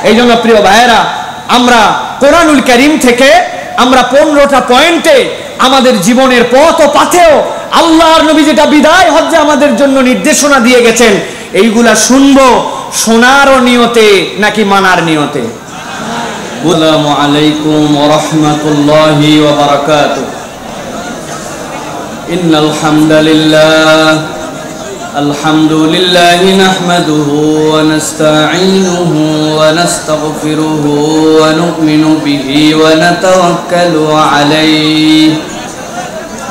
এই জন্য প্রিয় ভাইয়েরা, আমরা কোরআনুল কারীম থেকে আমরা 15টা পয়েন্টে আমাদের জীবনের পথ ও পাথেও আল্লাহর নবী যেটা বিদায় হজ্জে আমাদের জন্য নির্দেশনা দিয়ে গেছেন, এইগুলা শুনবো শোনার নিয়তে নাকি মানার নিয়তে? আসসালামু আলাইকুম ওয়া রাহমাতুল্লাহি ওয়া বারাকাতুহু। ইন্নাল হামদালিল্লাহ আলহামদুলিল্লাহি নাহমাদুহু ওয়া নাস্তাঈনুহু ওয়া নাস্তাগফিরুহু ওয়া নু'মিনু বিহি ওয়া নাতাওয়াক্কালু আলাইহি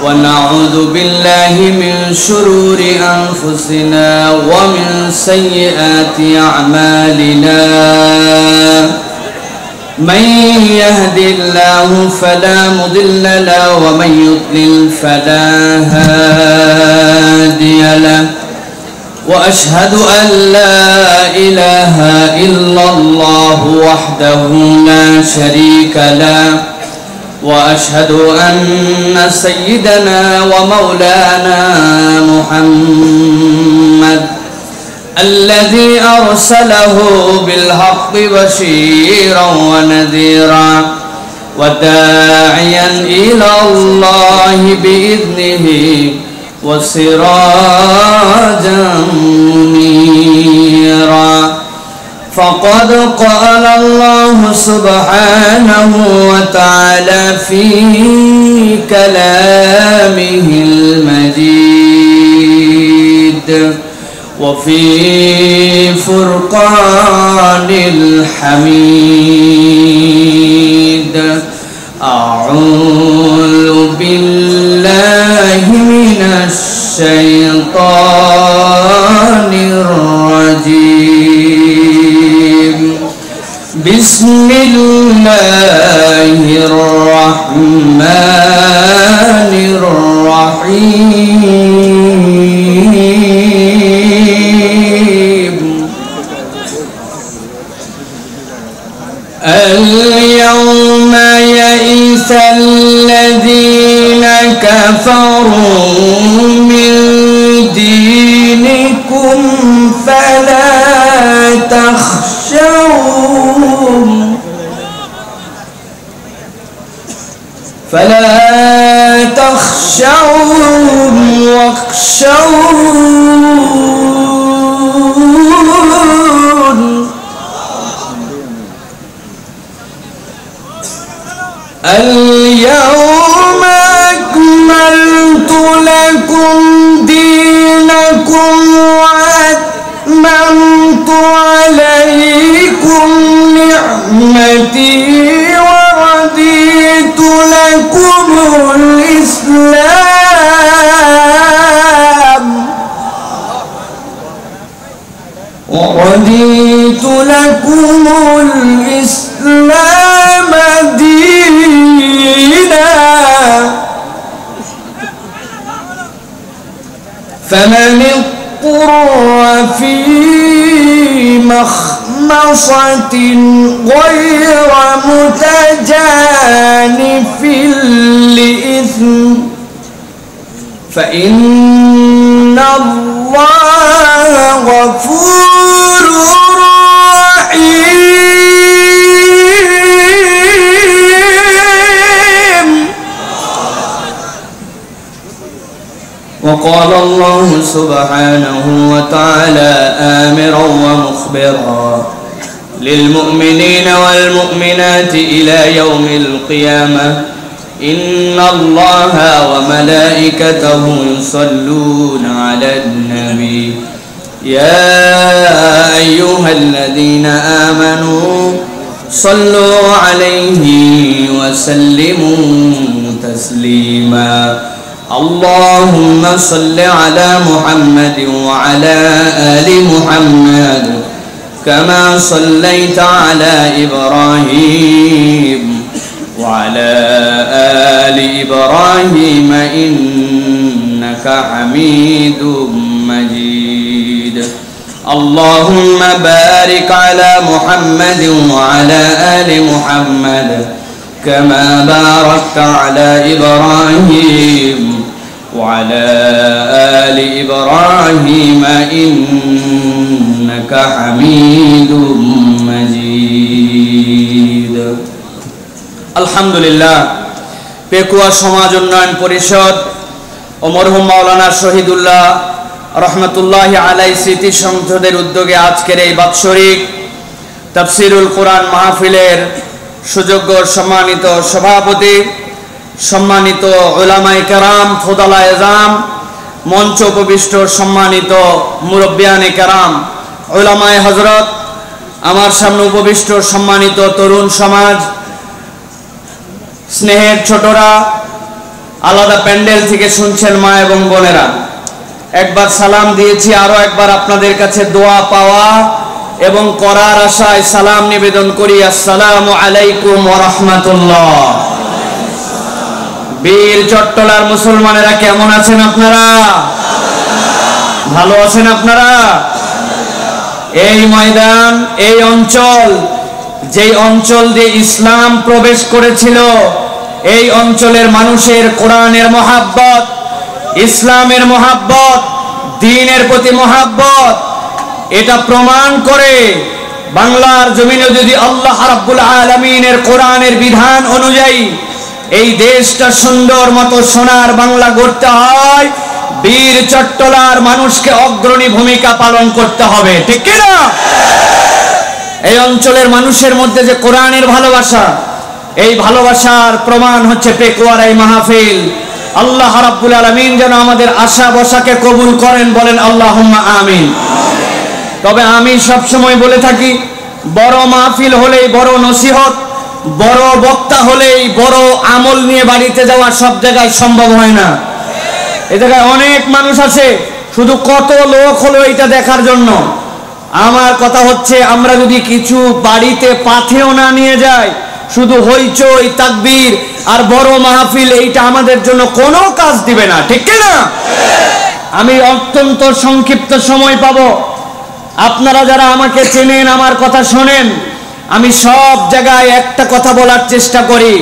ওয়া নাউযু বিল্লাহি মিন শুরুরি আনফুসিনা ওয়া মিন সাইয়্যাতি আ'মালিনা। من يهد الله فلا مضل له ومن يضلل فلا هادي له وأشهد أن لا إله إلا الله وحده لا شريك له وأشهد أن سيدنا ومولانا محمد الذي أرسله بالحق بشيرا ونذيرا وداعيا إلى الله بإذنه وسراجا منيرا. فقد قال الله سبحانه وتعالى في كلامه المجيد وفي فرقان الحميد. أعوذ بالله من الشيطان الرجيم. بسم الله الرحمن الرحيم. اليوم يئس الذين كفروا من دينكم فلا تخشوهم واخشون. اليوم أكملت لكم دينكم وأتممت عليكم نعمتي ورضيت لكم الإسلام دينا. فمن اضطر في مخمصة غير متجانف لإثم فإن الله غفور رحيم. وقال الله سبحانه وتعالى آمرا ومخبرا للمؤمنين والمؤمنات إلى يوم القيامة إن الله وملائكته يصلون على النبي يا أيها الذين آمنوا صلوا عليه وسلموا تسليما. اللهم صل على محمد وعلى آل محمد كما صليت على إبراهيم وعلى آل إبراهيم إنك حميد مجيد. اللهم بارك على محمد وعلى آل محمد كما باركت على إبراهيم وعلى آل إبراهيم إنك حميد مجيد الحمد لله পেকুয়া সমাজ উন্নয়ন পরিষদ ও মরহুম মাওলানা শহীদুল্লাহ রহমতুল্লাহি আলাইহি স্মৃতি সংসদের উদ্যোগে আজকের এই বাৎসরিক তাফসীরুল কোরআন মাহফিলের সুযোগ্য সম্মানিত সভাপতি, সম্মানিত উলামায়ে কেরাম, ফুদালায়ে আযম, মঞ্চ উপবিষ্ট সম্মানিত মুরব্বিয়ানে কেরাম, উলামায়ে হযরত, আমার সামনে উপবিষ্ট সম্মানিত তরুণ সমাজ, স্নেহের ছোটরা, আলাদা প্যান্ডেল থেকে শুনছেন মা এবং বোনেরা, একবার সালাম দিয়েছি, আরো একবার আপনাদের কাছে দোয়া পাওয়া এবং করার আশায় সালাম নিবেদন করি। আসসালামু আলাইকুম ওয়া রাহমাতুল্লাহ। বীর চট্টলার মুসলমানেরা কেমন আছেন আপনারা? ভালো আছেন আপনারা? এই ময়দান, এই অঞ্চল, যেই অঞ্চল দিয়ে ইসলাম প্রবেশ করেছিল, এই অঞ্চলের মানুষের কোরআনের মহাব্বত, ইসলামের মহাব্বত, দ্বীনের প্রতি মহাব্বত, এটা প্রমাণ করে বাংলার জমিনে যদি আল্লাহ রাব্বুল আলামিনের কোরআনের বিধান অনুযায়ী এই দেশটা সুন্দর মতো সোনার বাংলা গড়তে হয়, বীর চট্টলার মানুষকে অগ্রণী ভূমিকা পালন করতে হবে, ঠিক কি না? এই অঞ্চলের মানুষের মধ্যে যে কোরআনের ভালোবাসা, এই ভালোবাসার প্রমাণ হচ্ছে পেকুয়ার এই মাহফিল। আল্লাহ রাব্বুল আলামিন যেন আমাদের আশা বসাকে কবুল করেন, বলেন আল্লাহুম্মা আমিন। তবে আমি সব সময় বলে থাকি, বড় মাহফিল হলেই বড় নসিহত, বড় বক্তা হলেই বড় আমল নিয়ে বাড়িতে যাওয়া সব জায়গায় সম্ভব হয় না। এই জায়গায় অনেক মানুষ আছে, শুধু কত লোক হলো এটা দেখার জন্য। আমার কথা হচ্ছে, আমরা যদি কিছু বাড়িতে পাথেও না নিয়ে যাই, শুধু হইচই তাকবীর আর বড় মাহফিল, এইটা আমাদের জন্য কোনো কাজ দিবে না, ঠিক কি না? আমি অত্যন্ত সংক্ষিপ্ত সময় পাবো। আপনারা যারা আমাকে চেনেন, আমার কথা শোনেন, আমি সব জায়গায় একটা কথা বলার চেষ্টা করি,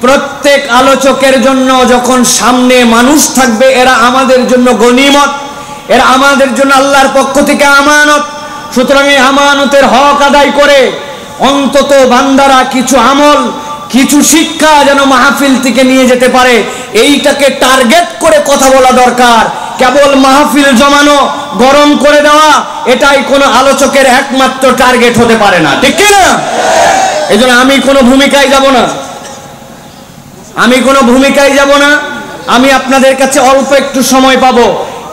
প্রত্যেক আলোচকের জন্য যখন সামনে মানুষ থাকবে, এরা আমাদের জন্য গনিমত, এরা আমাদের জন্য আল্লাহর পক্ষ থেকে আমানত। সুতরাং এই আমানতের হক আদায় করে অন্তত বান্দারা কিছু আমল, কিছু শিক্ষা যেন মাহফিল থেকে নিয়ে যেতে পারে, এইটাকে টার্গেট করে কথা বলা দরকার। কেবল মাহফিল জমানো, গরম করে দেওয়া, এটাই কোনো আলোচকের একমাত্র টার্গেট হতে পারে না, ঠিক কি না? এই জন্য আমি কোনো ভূমিকায় যাব না, আমি আপনাদের কাছে অল্প একটু সময় পাবো।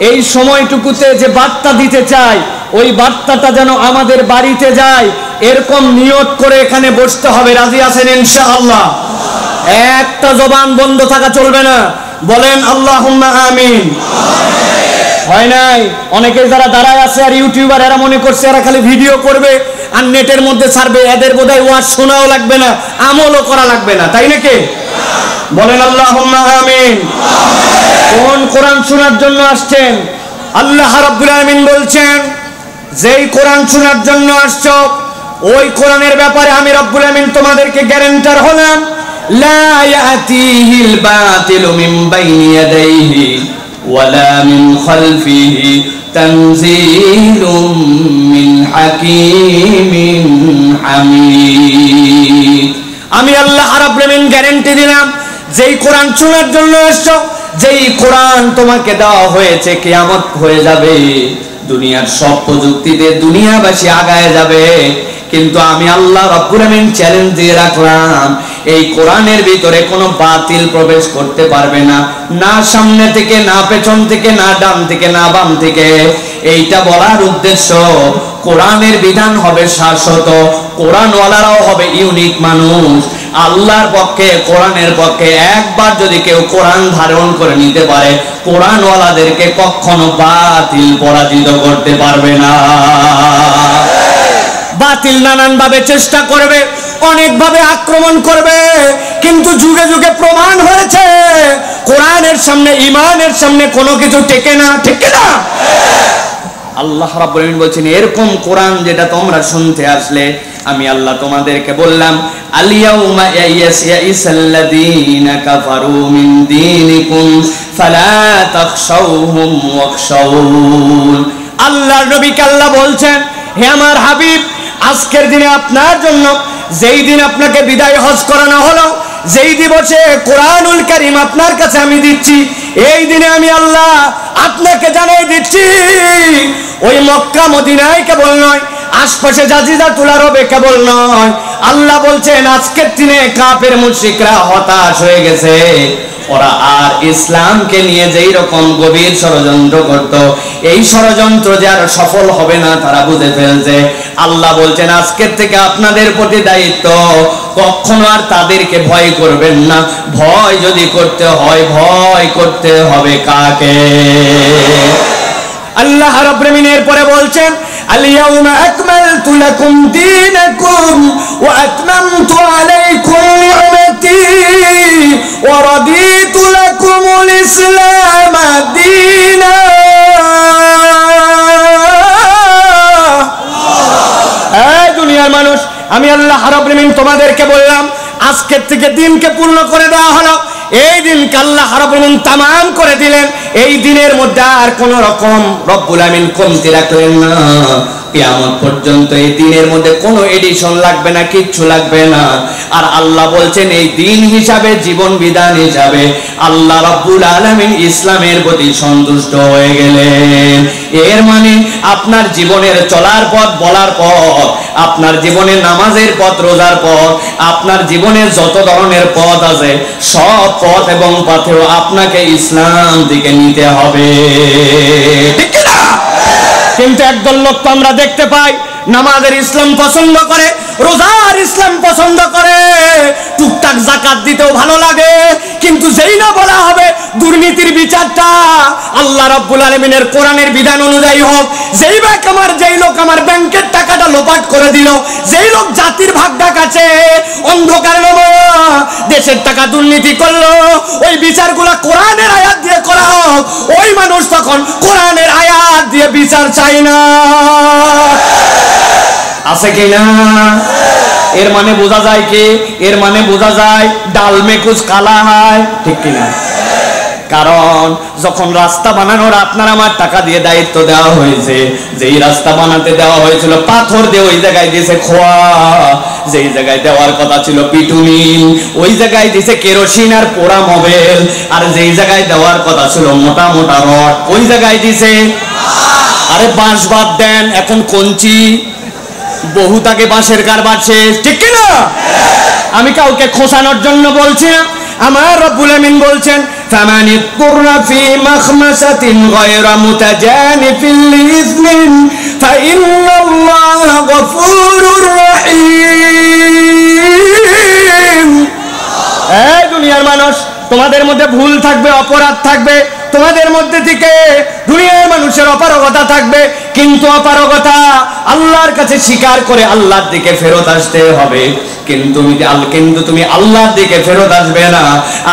এই সময়টুকুতে যে বার্তা দিতে চাই, ওই বার্তাটা যেন আমাদের বাড়িতে যায়, এরকম নিয়ত করে এখানে বসতে হবে। রাজি আছেন ইনশাআল্লাহ? একটা জবান বন্ধ থাকা চলবে না, বলেন আল্লাহুম্মা আমিন। হয় নাই? অনেকে যারা দাঁড়ায় আছে আর ইউটিউবার, এরা মনে করছে এরা খালি ভিডিও করবে আর নেটের মধ্যে ছাড়বে, এদের বোধহয় ওয়াজ শোনাও লাগবে না, আমলও করা লাগবে না, তাই নাকি? বলেন আল্লাহুম্মা আমিন। কোন কোরআন শোনার জন্য আসছেন? আল্লাহ রাব্বুল আলামিন বলছেন, যেই কোরআন শোনার জন্য আসছো, ওই কোরআনের ব্যাপারে আমি রাব্বুল আলামিন তোমাদেরকে গ্যারান্টার হলাম, লা ইয়াতিহিল বাতিলু মিন বাইনি ইয়াদাইহি ওয়ালা মিন খালফিহি তানজিলুম মিন হাকীমিন হামিদ। আমি আল্লাহ রাব্বুল আলামিন গ্যারান্টি দিলাম, যেই কোরআন শোনার জন্য আসছো, যেই কোরআন তোমাকে দেওয়া হয়েছে, কিয়ামত হয়ে যাবে, দুনিয়ার সব প্রযুক্তিতে দুনিয়াবাসী আগায় যাবে, কিন্তু আমি আল্লাহ রাব্বুল আলামিন চ্যালেঞ্জ দিয়ে রাখলাম, এই কোরআনের ভিতরে কোনো বাতিল প্রবেশ করতে পারবে না, না সামনে থেকে, না পেছন থেকে, না ডান থেকে, না বাম থেকে। এইটা বলার উদ্দেশ্য, কোরআনের বিধান হবে শাশ্বত, কোরআনওয়ালারাও হবে ইউনিক মানুষ। আল্লাহর পক্ষে, কোরআনের পক্ষে একবার যদি কেউ কোরআন ধারণ করে নিতে পারে, কোরআনওয়ালাদেরকে কখনো বাতিল পরাজিত করতে পারবে না। বাতিল নানান ভাবে চেষ্টা করবে, অনেক ভাবে আক্রমণ করবে, কিন্তু যুগে যুগে প্রমাণ হয়েছে কোরআনের সামনে, ইমানের সামনে কোনো কিছু টেকে না, ঠিক না? আল্লাহ রাব্বুল আলামিন বলছেন, এরকম কোরআন যেটা তোমরা শুনতে আসলে, আমি আল্লাহ তোমাদেরকে বললাম, আল-ইয়াউমা ইয়াইসাল্লাযীনা কাফারু মিন দীনিকুম ফালা তাখশাওহুম ওয়াখশাউন। আল্লাহর নবীকে আল্লাহ বলছেন, হে আমার হাবিব, আজকের দিনে আপনার জন্য, যেই দিন আপনাকে বিদায় হজ করানো হলো, যেই দিবসে কোরআনুল কারীম আপনার কাছে আমি দিচ্ছি, এই দিনে আমি আল্লাহ আপনাকে জানাই দিচ্ছি, ওই মক্কা মদিনায় কেবল নয়, আশপাশে জাজিরাতুল আরবে কেবল নয়, আল্লাহ বলছেন আজকের দিনে কাফের মুশরিকরা হতাশ হয়ে গেছে। ওরা আর ইসলামকে নিয়ে যেই রকম গভীর ষড়যন্ত্র করত, এই ষড়যন্ত্র যে আর সফল হবে না তারা বুঝে ফেলছে। আল্লাহ বলছেন আজকের থেকে আপনাদের প্রতি দায়িত্ব, কখনো আর তাদেরকে ভয় করবেন না। ভয় যদি করতে হয়, ভয় করতে হবে কাকে? আল্লাহ রাব্বুল আলামিনের পরে বলছেন আল-ইয়াউমা আকমালতু লাকুম দীনাকুম ওয়া আতমামতু আলাইকুম নি'মাতি ওয়া রাদিতু লাকুমুল ইসলাম দীনা। এই দুনিয়ার মানুষ, আমি আল্লাহ রাব্বুল আলামিন তোমাদেরকে বললাম আজকের থেকে দিনকে পূর্ণ করে দেওয়া হলো। এই দিনকে আল্লাহ রাব্বুল আলামিন তামাম করে দিলেন। এই দিনের মধ্যে আর কোন রকম রব্বুল আমিন কমতি রাখলেন না। কিয়ামত পর্যন্ত এই দিনের মধ্যে কোনো এডিশন লাগবে না, কিচ্ছু লাগবে না। আর আল্লাহ বলছেন এই দিন হিসাবে, জীবন বিধান হিসাবে আল্লাহ রব্বুল আলামিন ইসলামের প্রতি সন্তুষ্ট হয়ে গেলেন। এর মানে আপনার জীবনের চলার পথ, বলার পথ, আপনার জীবনের নামাজের পথ, রোজার পথ, আপনার জীবনের যত ধরনের পথ আছে সব পথ এবং পথেও আপনাকে ইসলাম দিকে নিতে হবে, ঠিক না? কিন্তু একদল লোক তো আমরা দেখতে পাই নামাজের ইসলাম পছন্দ করে, রোজার ইসলাম পছন্দ করে, টুকটাক যাকাত দিতেও ভালো লাগে, কিন্তু যেই না বলা হবে দুর্নীতির বিচারটা আল্লাহ রাব্বুল আলামিনের কোরআনের বিধান অনুযায়ী হোক, যেই লোক আমার ব্যাংকের টাকাটা লোপাট করে দিল, যেই লোক জাতির ভাগ ডাকাছে, অন্ধকার দেশের টাকা দুর্নীতি করলো, ওই বিচারগুলো কোরআনের আয়াত দিয়ে করা হোক। ওই মানুষ তখন কোরআনের আয়াত দিয়ে বিচার চাই না। আছে কিনা? এর মানে বোঝা যায় কি? এর মানে বোঝা যায় ডাল মে কুছ কালা হয়, ঠিক কিনা? কারণ যখন রাস্তা বানানোর আপনার আমার টাকা দিয়ে দায়িত্ব দেওয়া হয়েছে, যেই রাস্তা বানাতে দেওয়া হয়েছিল পাথর দিয়ে ওই জায়গায় দিয়েছে খোয়া, যেই জায়গায় দেওয়ার কথা ছিল বিটুমিন ওই জায়গায় দিয়েছে কেরোসিন আর পোড়া মোবিল, আর যেই জায়গায় দেওয়ার কথা ছিল মোটা মোটা রড ওই জায়গায় দিয়েছে আরে বাঁশ। বাদ দেন, এখন কঞ্চি, বহুত আগে বাঁশের কারবার শেষ, ঠিক কিনা? আমি কাউকে খোঁচানোর জন্য বলছি না, আমার রব্বুল আমিন বলছেন فمن اضطر في مخمصة غير متجانف لإثم فإن الله غفور رحيم। এই দুনিয়ার মানুষ, তোমাদের মধ্যে ভুল থাকবে, অপরাধ থাকবে, তোমাদের মধ্যে থেকে দুনিয়ার মানুষের অপারগতা থাকবে, কিন্তু অপারগতা আল্লাহর কাছে স্বীকার করে আল্লাহর দিকে ফেরত আসতে হবে। কিন্তু তুমি আল্লাহর দিকে ফেরত আসবে না,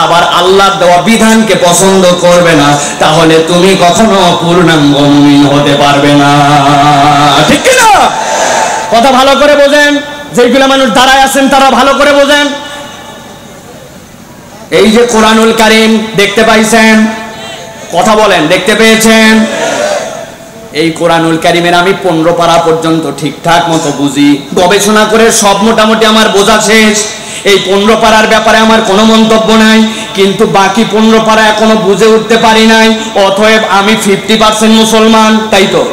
আবার আল্লাহর দেওয়া বিধানকে পছন্দ করবে না, তাহলে তুমি কখনো পূর্ণাঙ্গ মুমিন হতে পারবে না, ঠিক কি না? কথা ভালো করে বোঝেন, যেগুলো মানুষ দাঁড়ায় আছেন তারা ভালো করে বোঝেন। এই যে কোরআনুল কারীম দেখতে পাইছেন, কথা বলেন, দেখতে পেয়েছেন? এই কোরআনুল কারীমের আমি 15 পারা পর্যন্ত ঠিকঠাক মতো বুঝি, গবেষণা করে সব মোটামুটি আমার বোঝা শেষ। এই 15 পারার ব্যাপারে আমার কোনো মন্তব্য নাই, কিন্তু বাকি 15 পারা এখনো বুঝে উঠতে পারি নাই। অতএব আমি 50% মুসলমান, তাই তো?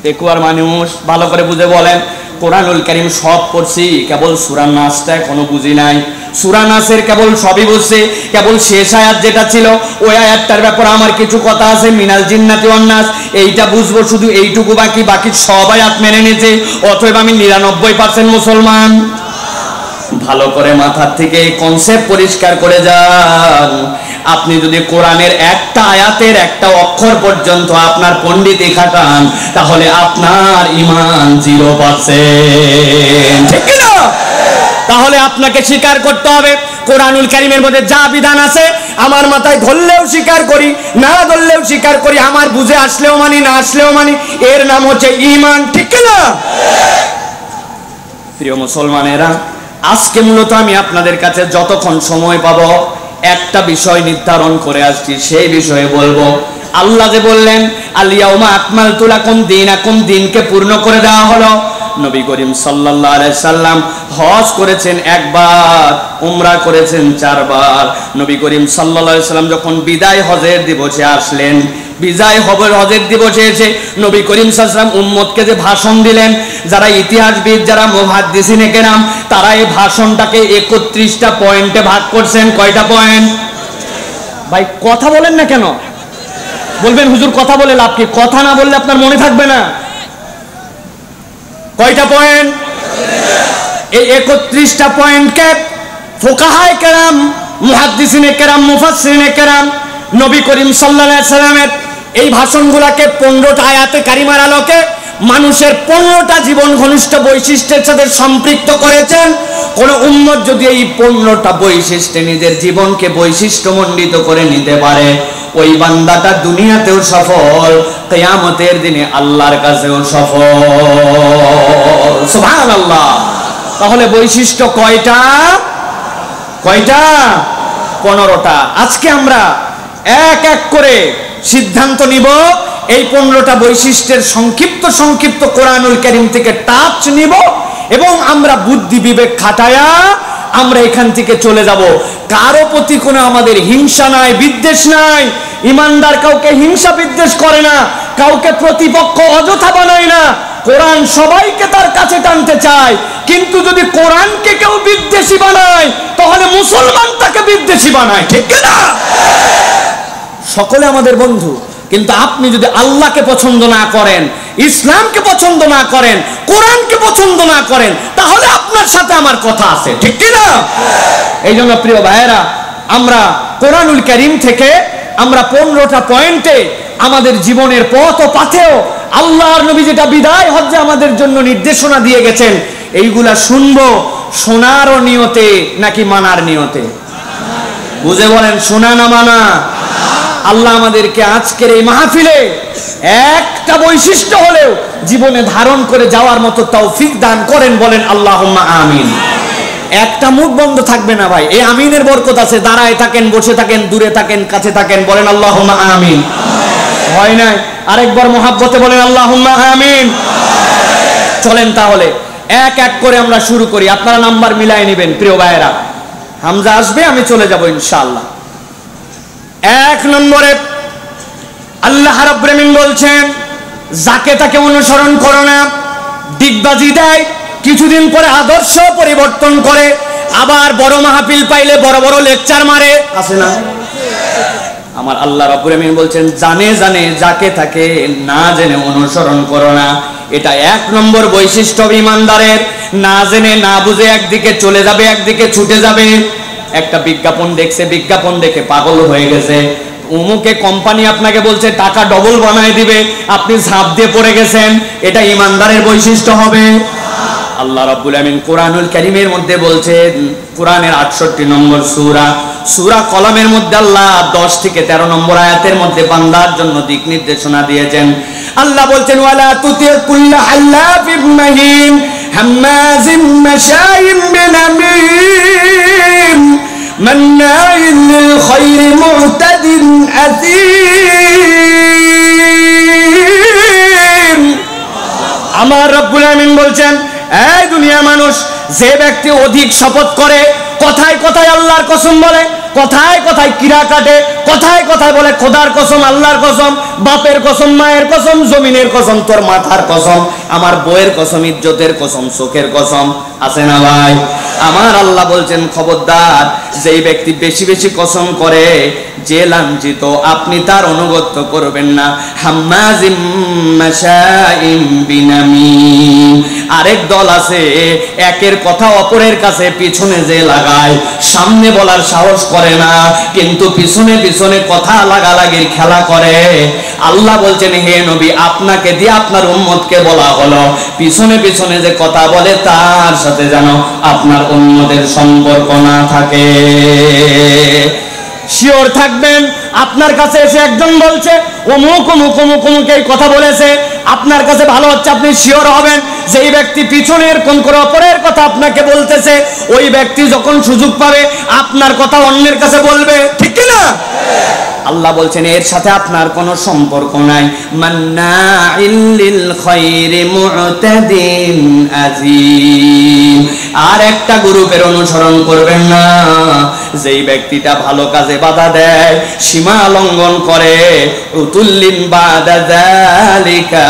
দেখুয়ার মানুষ ভালো করে বুঝে বলেন, কোরআনুল কারীম সব পড়ছি, কেবল সূরা নাসটা এখনো বুঝি নাই। সূরা নাসের কেবল সবই বুঝছি, কেবল শেষ আয়াত যেটা ছিল ওই আয়াতটার ব্যাপারে আমার কিছু কথা আছে, মিনাল জিন্নাতি ওয়ান নাস, এইটা বুঝবো, শুধু এইটুকু বাকি, বাকি সব আয়াত মেনে নিয়েছে। অতএব আমি 99% মুসলমান। ভালো করে মাথার থেকে এই কনসেপ্ট পরিষ্কার করে যান। আপনি যদি কোরআনের একটা আয়াতের একটা অক্ষর পর্যন্ত আপনার পণ্ডিতি খাটান, তাহলে আপনার ঈমান 0%, ঠিক কি না? তাহলে আপনাকে স্বীকার করতে হবে কোরআনুল কারীমের মধ্যে যা বিধান আছে আমার মাথায় ধরলেও স্বীকার করি, না ধরলেও স্বীকার করি, আমার বুঝে আসলেও মানি, না আসলেও মানি, এর নাম হচ্ছে ঈমান, ঠিক কি না? প্রিয় মুসলমানেরা, আজকে মূলত আমি আপনাদের কাছে যতক্ষণ সময় পাবো একটা বিষয় নির্ধারণ করে আসছি, সেই বিষয়ে বলবো। আল্লাহ যে বললেন আল ইয়াউমা আকমালতু লাকুম দীনাকুম, দিনকে পূর্ণ করে দেওয়া হলো, নবী করিম সাল্লাল্লাহু আলাইহি সাল্লাম হজ করেছেন একবার, উমরা করেছেন 4 বার। নবী করিম সাল্লাল্লাহু আলাইহি সাল্লাম যখন বিদায় হজের দিবসে আসলেন, বিদায় হজের দিবসে এসে নবী করিম সাল্লাল্লাহু আলাইহি সাল্লাম উম্মতকে যে ভাষণ দিলেন, যারা ইতিহাসবিদ, যারা মুহাদ্দিসিনে কেরাম, তারা এই ভাষণটাকে 31টা পয়েন্টে ভাগ করছেন। কয়টা পয়েন্ট? ভাই কথা বলেন না কেন? বলবেন হুজুর কথা বলে লাভ কি? কথা না বললে আপনার মনে থাকবে না। কয়টা পয়েন্ট? এই 31টা পয়েন্টকে ফুকাহায়ে কেরাম, মুহাদ্দিসিনে কেরাম, মুফাসসিরিনে কেরাম নবী করিম সাল্লাল্লাহু আলাইহি সাল্লামের এই ভাষণগুলোকে 15টা আয়াতে কারিমার আলোকে মানুষের 15টা জীবন ঘনিষ্ঠ বৈশিষ্ট্যের সাথে সম্পৃক্ত করেছেন। কোন উম্মত যদি এই 15টা বৈশিষ্ট্যে নিজের জীবনকে বৈশিষ্ট্যমণ্ডিত করে নিতে পারে, ওই বান্দাটা দুনিয়াতেও সফল, কিয়ামতের দিনে আল্লাহর কাছেও সফল। সুবহানাল্লাহ। তাহলে বৈশিষ্ট্য কয়টা? কয়টা? 15টা। আজকে আমরা এক এক করে সিদ্ধান্ত নিব, এই 15টা বৈশিষ্ট্যের সংক্ষিপ্ত কোরআনুল কারীম থেকে টাচ নিব এবং আমরা বুদ্ধি বিবেক খাটায়া আমরা এখান থেকে চলে যাব। কারো প্রতি কোনো আমাদের হিংসা নাই, বিদ্বেষ নাই। ইমানদার কাউকে হিংসা বিদ্বেষ করে না, কাউকে প্রতিপক্ষ অযথা বানায় না। কোরআন সবাইকে তার কাছে টানতে চায়, কিন্তু যদি কোরআনকে কেউ বিদ্বেষী বানায় তাহলে মুসলমান তাকে বিদ্বেষী বানায়। ঠিক না? সকলে আমাদের বন্ধু, কিন্তু আপনি যদি আল্লাহকে পছন্দ না করেন, ইসলামকে পছন্দ না করেন, কোরআনকে পছন্দ না করেন, তাহলে আপনার সাথে আমার কথা আছে। ঠিক কি না? এই জন্য প্রিয় ভাইয়েরা, আমরা কোরআনুল কারীম থেকে আমরা 15টা পয়েন্টে আমাদের জীবনের পথ ও পাথেও আল্লাহর নবী যেটা বিদায় হজ্জে আমাদের জন্য নির্দেশনা দিয়ে গেছেন, এইগুলা শুনবো শোনার নিয়তে নাকি মানার নিয়তে? বুঝে বলেন, শোনা না মানা? আল্লাহ আমাদেরকে আজকের এই মাহফিলে একটা বৈশিষ্ট্য হলেও জীবনে ধারণ করে যাওয়ার মতো তৌফিক দান করেন। বলেন আল্লাহুম্মা আমিন। একটা মুখ বন্ধ থাকবে না ভাই, এই আমিনের বরকত আছে। দাঁড়ায় থাকেন, বসে থাকেন, দূরে থাকেন, কাছে থাকেন, বলেন আল্লাহুম্মা আমিন। হয় না? আরেকবার মহাব্বতে বলেন আল্লাহুম্মা আমিন। চলেন তাহলে এক এক করে আমরা শুরু করি। আপনারা নাম্বার মিলাই নেবেন প্রিয় ভাইয়েরা। হামজা আসবে, আমি চলে যাব ইনশাআল্লাহ। 1 নম্বরে আল্লাহ রাব্বুল আমিন বলছেন, যাকে তাকে অনুসরণ করো না। ডিগবাজি দেয়, কিছুদিন পরে আদর্শ পরিবর্তন করে, আবার বড় মাহফিল পাইলে বড় বড় লেকচার মারে। আছে না? আমার আল্লাহ রাব্বুল আমিন বলছেন, জানে জানে যাকে তাকে না জেনে অনুসরণ করো না। এটা 1 নম্বর বৈশিষ্ট্য ঈমানদারের। না জেনে না বুঝে একদিকে চলে যাবে, একদিকে ছুটে যাবে। একটা বিজ্ঞাপন দেখছে, বিজ্ঞাপন দেখে পাগল হয়ে গেছে। অমুকে কোম্পানি আপনাকে বলছে টাকা ডবল বানায় দিবে, আপনি ঝাঁপ দিয়ে পড়ে গেছেন। এটা ঈমানদারের বৈশিষ্ট্য হবে? আল্লাহ রাব্বুল আমিন কোরআনুল কারীমের মধ্যে বলছেন, কোরআনের 68 নম্বর সূরা কলমের মধ্যে আল্লাহ 10 থেকে 13 নম্বর আয়াতের মধ্যে বান্দার জন্য দিক নির্দেশনা দিয়েছেন। আল্লাহ বলছেন, ওয়ালা তুতি কুল্লা হাল্লাফিম মাহিন হাম্মাজিম মাশাইম বিনামিম মান্নাইন লিল খায়রি মু'তাদিন আযীম। আমার রব্বুল আমিন বলছেন, এই দুনিয়ার মানুষ, যে ব্যক্তি অধিক শপথ করে, কথায় কথায় আল্লাহর কসম বলে, কথায় কথায় কিরা কাটে, কথায় কথায় বলে খোদার কসম, আল্লাহর কসম, বাপের কসম, মায়ের কসম, জমিনের কসম, তোর মাথার কসম, আমার বউয়ের কসম, ইজ্জতের কসম, চোখের কসম। আছে না ভাই? আমার আল্লাহ বলছেন, খবরদার, যেই ব্যক্তি বেশি বেশি কসম করে, যে লাঞ্ছিত, আপনি তার অনুগত্য করবেন না। হাম্মাজিম মাশাইম বিনামিম। আরেক দল আছে, একের কথা অপরের কাছে পিছনে যে লাগায়, সামনে বলার সাহস করে না, কিন্তু পিছনে পিছনে কথা লাগালাগির খেলা করে। আল্লাহ বলছেন, হে নবী, আপনাকে দিয়ে আপনার উম্মতকে বলা হলো, পিছনে পিছনে যে কথা বলে তার সাথে যেন আপনার উম্মতের সম্পর্ক না থাকে। শিওর থাকবেন, আপনার কাছে এসে একজন বলছে অমুক অমুক অমুক অমুক এই কথা বলেছে, আপনার কাছে ভালো হচ্ছে, আপনি শিওর হবেন যে এই ব্যক্তি পিছনের কোন করে অপরের কথা আপনাকে বলতেছে। ওই ব্যক্তি যখন সুযোগ পাবে আপনার কথা অন্যের কাছে বলবে। ঠিক কি না? আল্লাহ বলছেন এর সাথে আপনার কোনো সম্পর্ক নাই। মান্নাইল লিল খায়রি মুতাদিন আজিম। আর একটা গ্রুপের অনুসরণ করবেন না, যেই ব্যক্তিটা ভালো কাজে বাধা দেয়, সীমা লঙ্ঘন করে, উতুল্লিন বাদা যালিকা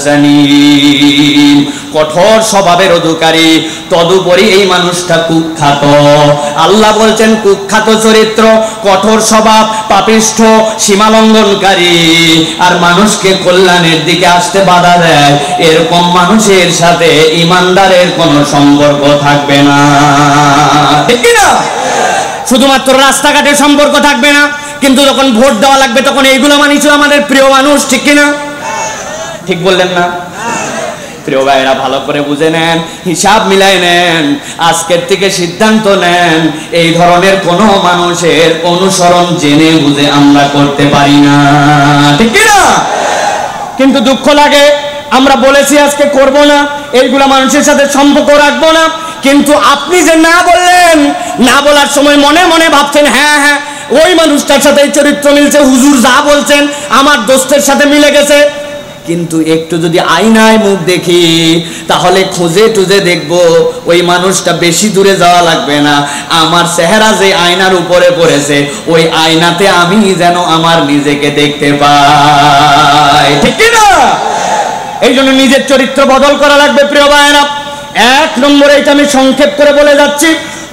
জানিম, কঠোর স্বভাবের অধিকারী, তদুপরি এই মানুষটা কুখ্যাত। আল্লাহ বলছেন কুখ্যাত চরিত্র, কঠোর স্বভাব, পাপিষ্ঠ, সীমা লঙ্ঘনকারী, আর মানুষকে কল্যাণের দিকে আসতে বাধা দেয়, এরকম মানুষের সাথে ইমানদারের কোনো সম্পর্ক থাকবে না। ঠিক কি না? শুধুমাত্র রাস্তাঘাটে সম্পর্ক থাকবে না, কিন্তু যখন ভোট দেওয়া লাগবে তখন এইগুলো মানিস আমাদের প্রিয় মানুষ। ঠিক কিনা? ঠিক বললেন না? প্রিয় ভাইরা, ভালো করে বুঝে নেন, হিসাব মিলাই নেন, আজকের থেকে সিদ্ধান্ত নেন এই ধরনের কোন মানুষের অনুসরণ জেনে বুঝে আমরা করতে পারি না। ঠিক কিনা? কিন্তু দুঃখ লাগে, আমরা বলেছি আজকে করব না, এইগুলা মানুষের সাথে সম্পর্ক রাখবো না, কিন্তু আপনি যে না বললেন, না বলার সময় মনে মনে ভাবছেন হ্যাঁ হ্যাঁ ওই মানুষটার সাথে এই চরিত্র মিলছে, হুজুর যা বলছেন আমার দোস্তের সাথে মিলে গেছে। কিন্তু একটু যদি আয়নায় মুখ দেখি, তাহলে খুঁজে টুজে দেখবো ওই মানুষটা বেশি দূরে যাওয়া লাগবে না, আমার চেহারা যে আয়নার উপরে পড়েছে ওই আয়নাতে আমি যেন আমার নিজেকে দেখতে পাই। ঠিক না? এই জন্য নিজের চরিত্র বদল করা লাগবে প্রিয় ভাইয়েরা। এক নম্বরে এটা আমি সংক্ষেপ করে বলে যাচ্ছি।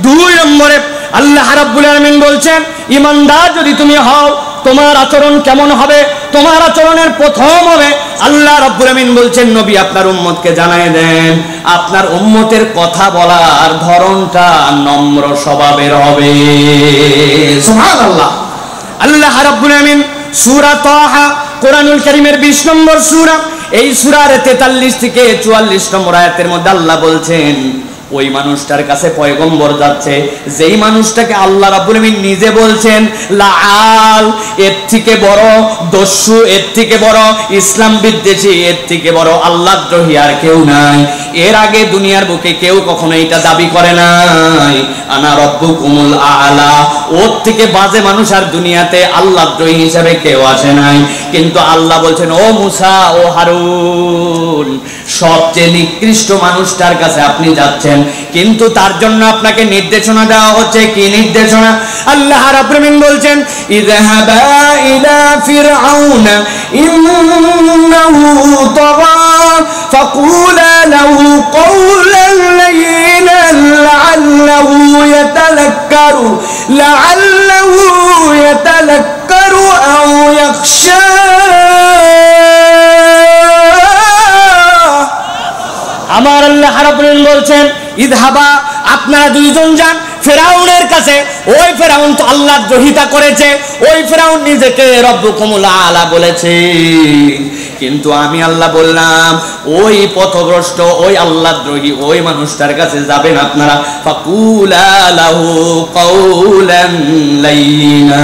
দুই নম্বরে আল্লাহ রাব্বুল আলামিন বলছেন ইমানদার যদি তুমি হও, তোমার আচরণ কেমন হবে? তোমার আচরণের প্রথম হবে, আল্লাহ রাব্বুল আলামিন বলছেন নবী আপনার উম্মতকে জানিয়ে দেন, আপনার উম্মতের কথা বলার ধরনটা নম্র স্বভাবের হবে। সুবহানাল্লাহ। আল্লাহ রাব্বুল আলামিন সূরা তাহা, কোরআনুল কারীমের 20 নম্বর সূরা, এই সূরার 43 থেকে 44 নম্বর আয়াতের মধ্যে আল্লাহ বলছেন ওই মানুষটার কাছে পয়গম্বর যাচ্ছে, যেই মানুষটাকে আল্লাহ রাব্বুল আলামিন নিজে বলছেন লাআল, এর থেকে বড় দস্যু, এর থেকে বড় ইসলাম বিদ্বেষী, এর থেকে বড় আল্লাহদ্রোহী আর কেউ নাই। এর আগে দুনিয়ার বুকে কেউ কখনো এটা দাবি করে নাই, আনা রব্বুকুমুল আলা। ওর থেকে বাজে মানুষ আর দুনিয়াতে আল্লাহদ্রোহী হিসেবে কেউ আসে নাই। কিন্তু আল্লাহ বলছেন ও মুসা, ও হারুন, সবচেয়ে নিকৃষ্ট মানুষটার কাছে আপনি যাচ্ছেন, কিন্তু তার জন্য আপনাকে নির্দেশনা দেওয়া হচ্ছে। কি নির্দেশনা? আল্লাহ রাব্বুল আলামিন বলছেন ইযহাবা ইলা ফিরআউনা ইন্নাহু তাগা ফাকুলা লাহু কওলান লায়িনান লাআল্লাহু ইয়াতালাক্কারু আও ইয়াখশা। আমার আল্লাহ রাব্বুল আলামিন বলছেন ইযহাবা, আপনারা দুইজন যান ফেরাউনের কাছে। ওই ফেরাউন তো আল্লাহর দ্রোহিতা করেছে, ওই ফেরাউন নিজেকে রব্বুকুমুল আলা বলেছে, কিন্তু আমি আল্লাহ বললাম ওই পথভ্রষ্ট, ওই আল্লাহদ্রোহী ওই মানুষটার কাছে যাবেন আপনারা। ফাকুলা লাহু কওলান লাইয়িনা,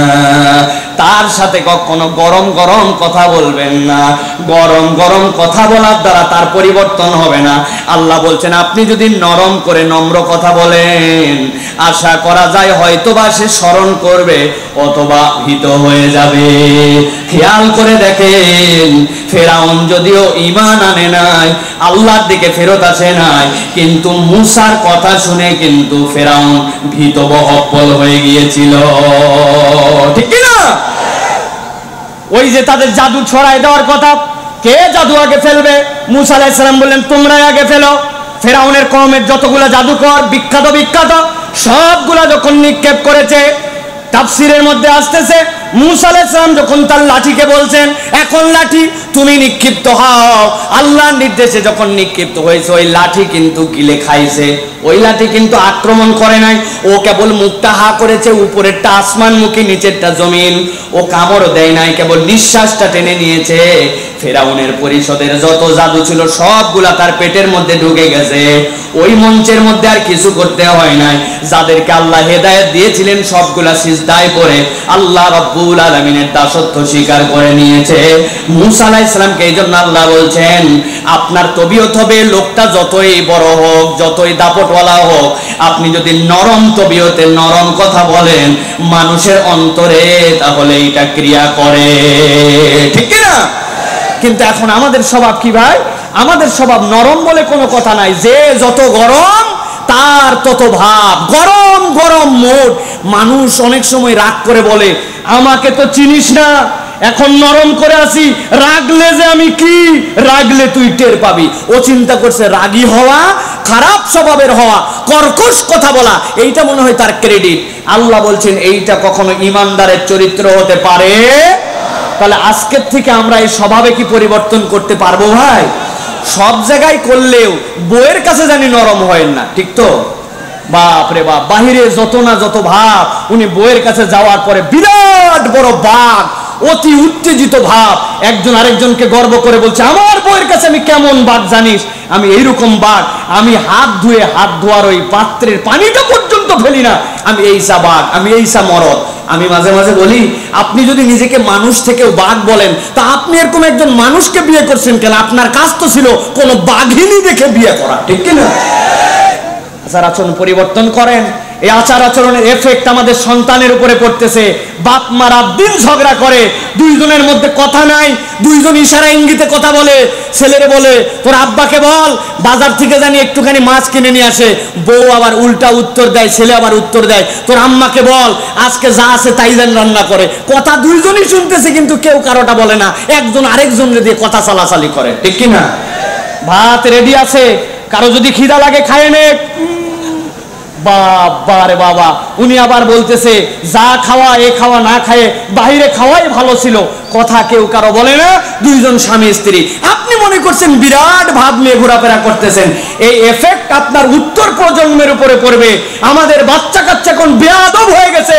তার সাথে কখনো গরম গরম কথা বলবেন না। গরম গরম কথা বলার দ্বারা তার পরিবর্তন হবে না। আল্লাহ বলছেন আপনি যদি নরম করে নম্র কথা বলেন, আশা করা যায় হয়তোবা সে স্মরণ করবে অথবা ভীত হয়ে যাবে। খেয়াল করে দেখেন, ফেরাউন যদিও ঈমান আনে নাই, আল্লাহর দিকে ফেরত আসে নাই, কিন্তু মুসার কথা শুনে কিন্তু ফেরাউন ভীত বহব্বল হয়ে গিয়েছিল। ঠিক কি না? ওই যে তাদের জাদু ছড়ায় দেওয়ার কথা, কে জাদু আগে ফেলবে? মুসা আলাইহিস সালাম বললেন তোমরাই আগে ফেলো। ফেরাউনের কওমের যতগুলা জাদুকর বিখ্যাত সবগুলা যখন নিক্ষেপ করেছে, তাফসীরের মধ্যে আসতেছে মুসা আলাইহিস সালাম যখন তার লাঠিকে বলছেন এখন লাঠি তুমি নিক্ষিপ্ত হও, আল্লাহর নির্দেশে যখন নিক্ষিপ্ত হয়েছে ওই লাঠি কিন্তু গিলে খাইছে। ওই লাঠি কিন্তু আক্রমণ করে নাই, ও কেবল মুখটা হা করেছে, উপরেরটা আসমানমুখী নিচেরটা জমিন। ও কামড় দেয় নাই, কেবল নিঃশ্বাসটা টেনে নিয়েছে। ফেরাউনের পরিষদের যত জাদু ছিল সবগুলা তার পেটের মধ্যে ঢুকে গেছে। ওই মঞ্চের মধ্যে আর কিছু করতে হয় নাই। যাদেরকে আল্লাহ হেদায়েত দিয়েছিলেন সবগুলা সিজদায় পড়ে আল্লাহ রাব্বুল রাব্বুল আলামিনের দাসত্ব স্বীকার করে নিয়েছে। মূসা আলাইহিস সালামকে এইজন্য আল্লাহ বলছেন আপনার তবিয়ত হবে লোকটা যতই বড় হোক, যতই দাপটওয়ালা হোক, আপনি যদি নরম তবিয়তে নরম কথা বলেন মানুষের অন্তরে, তাহলে এটা ক্রিয়া করে, ঠিক কি না? কিন্তু এখন আমাদের স্বভাব কি ভাই? আমাদের স্বভাব নরম বলে কোনো কথা নাই, যে যত গরম তার তত ভাব, গরম গরম মুড। মানুষ অনেক সময় রাগ করে বলে আমাকে তো চিনিস না, এখন নরম করে আসি, রাগলে যে আমি কি, রাগলে তুই টের পাবি। ও চিন্তা করছে রাগী হওয়া, খারাপ স্বভাবের হওয়া, কর্কশ কথা বলা, এইটা মনে হয় তার ক্রেডিট। আল্লাহ বলছেন এইটা কখনো ইমানদারের চরিত্র হতে পারে। তাহলে আজকের থেকে আমরা এই স্বভাবে কি পরিবর্তন করতে পারবো ভাই? সব জায়গায় করলেও বউয়ের কাছে জানি নরম হয় না, ঠিক তো? বাপ রে বাপ, বাহিরে যত না যত ভাব, উনি বউয়ের কাছে যাওয়ার পরে বিরাট বড় বাঘ, অতি উত্তেজিত ভাব, একজন আরেকজনকে গর্ব করে বলছে আমার বউয়ের কাছে আমি কেমন বাঘ জানিস, আমি এইরকম বাঘ, আমি হাত ধুয়ে হাত ধোয়ার ওই পাত্রের পানিটা পর্যন্ত ফেলি না, আমি এইসা বাঘ, আমি এইসা মরদ। আমি মাঝে মাঝে বলি আপনি যদি নিজেকে মানুষ থেকেও বাঘ বলেন, তা আপনি এরকম একজন মানুষকে বিয়ে করছেন কেন? আপনার কাজ তো ছিল কোন বাঘিনী দেখে বিয়ে করা, ঠিক কিনা? আচার আচরণ পরিবর্তন করেন। এই আচার আচরণের এফেক্ট আমাদের সন্তানের উপরে পড়তেছে। বাপ মা রাত দিন ঝগড়া করে, দুইজনের মধ্যে কথা নাই, দুইজন ইশারা ইঙ্গিতে কথা বলে। ছেলেরে বলে তোর আব্বাকে বল বাজার থেকে জানি একটুখানি মাছ কিনে নিয়ে আসে, বউ আবার উল্টা উত্তর দেয়, ছেলে আবার উত্তর দেয় তোর আম্মাকে বল আজকে যা আছে তাই যেন রান্না করে। কথা দুইজনই শুনতেছে কিন্তু কেউ কারোটা বলে না, একজন আরেকজনের দিয়ে কথা চালাচালি করে, ঠিক কিনা? ভাত রেডি আছে, কারো যদি খিদা লাগে খায় নে, বাবা রে বাবা, উনি আবার বলতেছে যা খাওয়া এ খাওয়া না খায় বাইরে খাওয়াই ভালো ছিল, কথা কেউ কারো বলে না, দুইজন স্বামী স্ত্রী। আপনি মনে করছেন বিরাট ভাব নিয়ে ঘোরাফেরা করতেছেন, এই এফেক্ট আপনার উত্তর প্রজন্মের উপরে পড়বে। আমাদের বাচ্চা কাচ্চা এখন বেয়াদব হয়ে গেছে।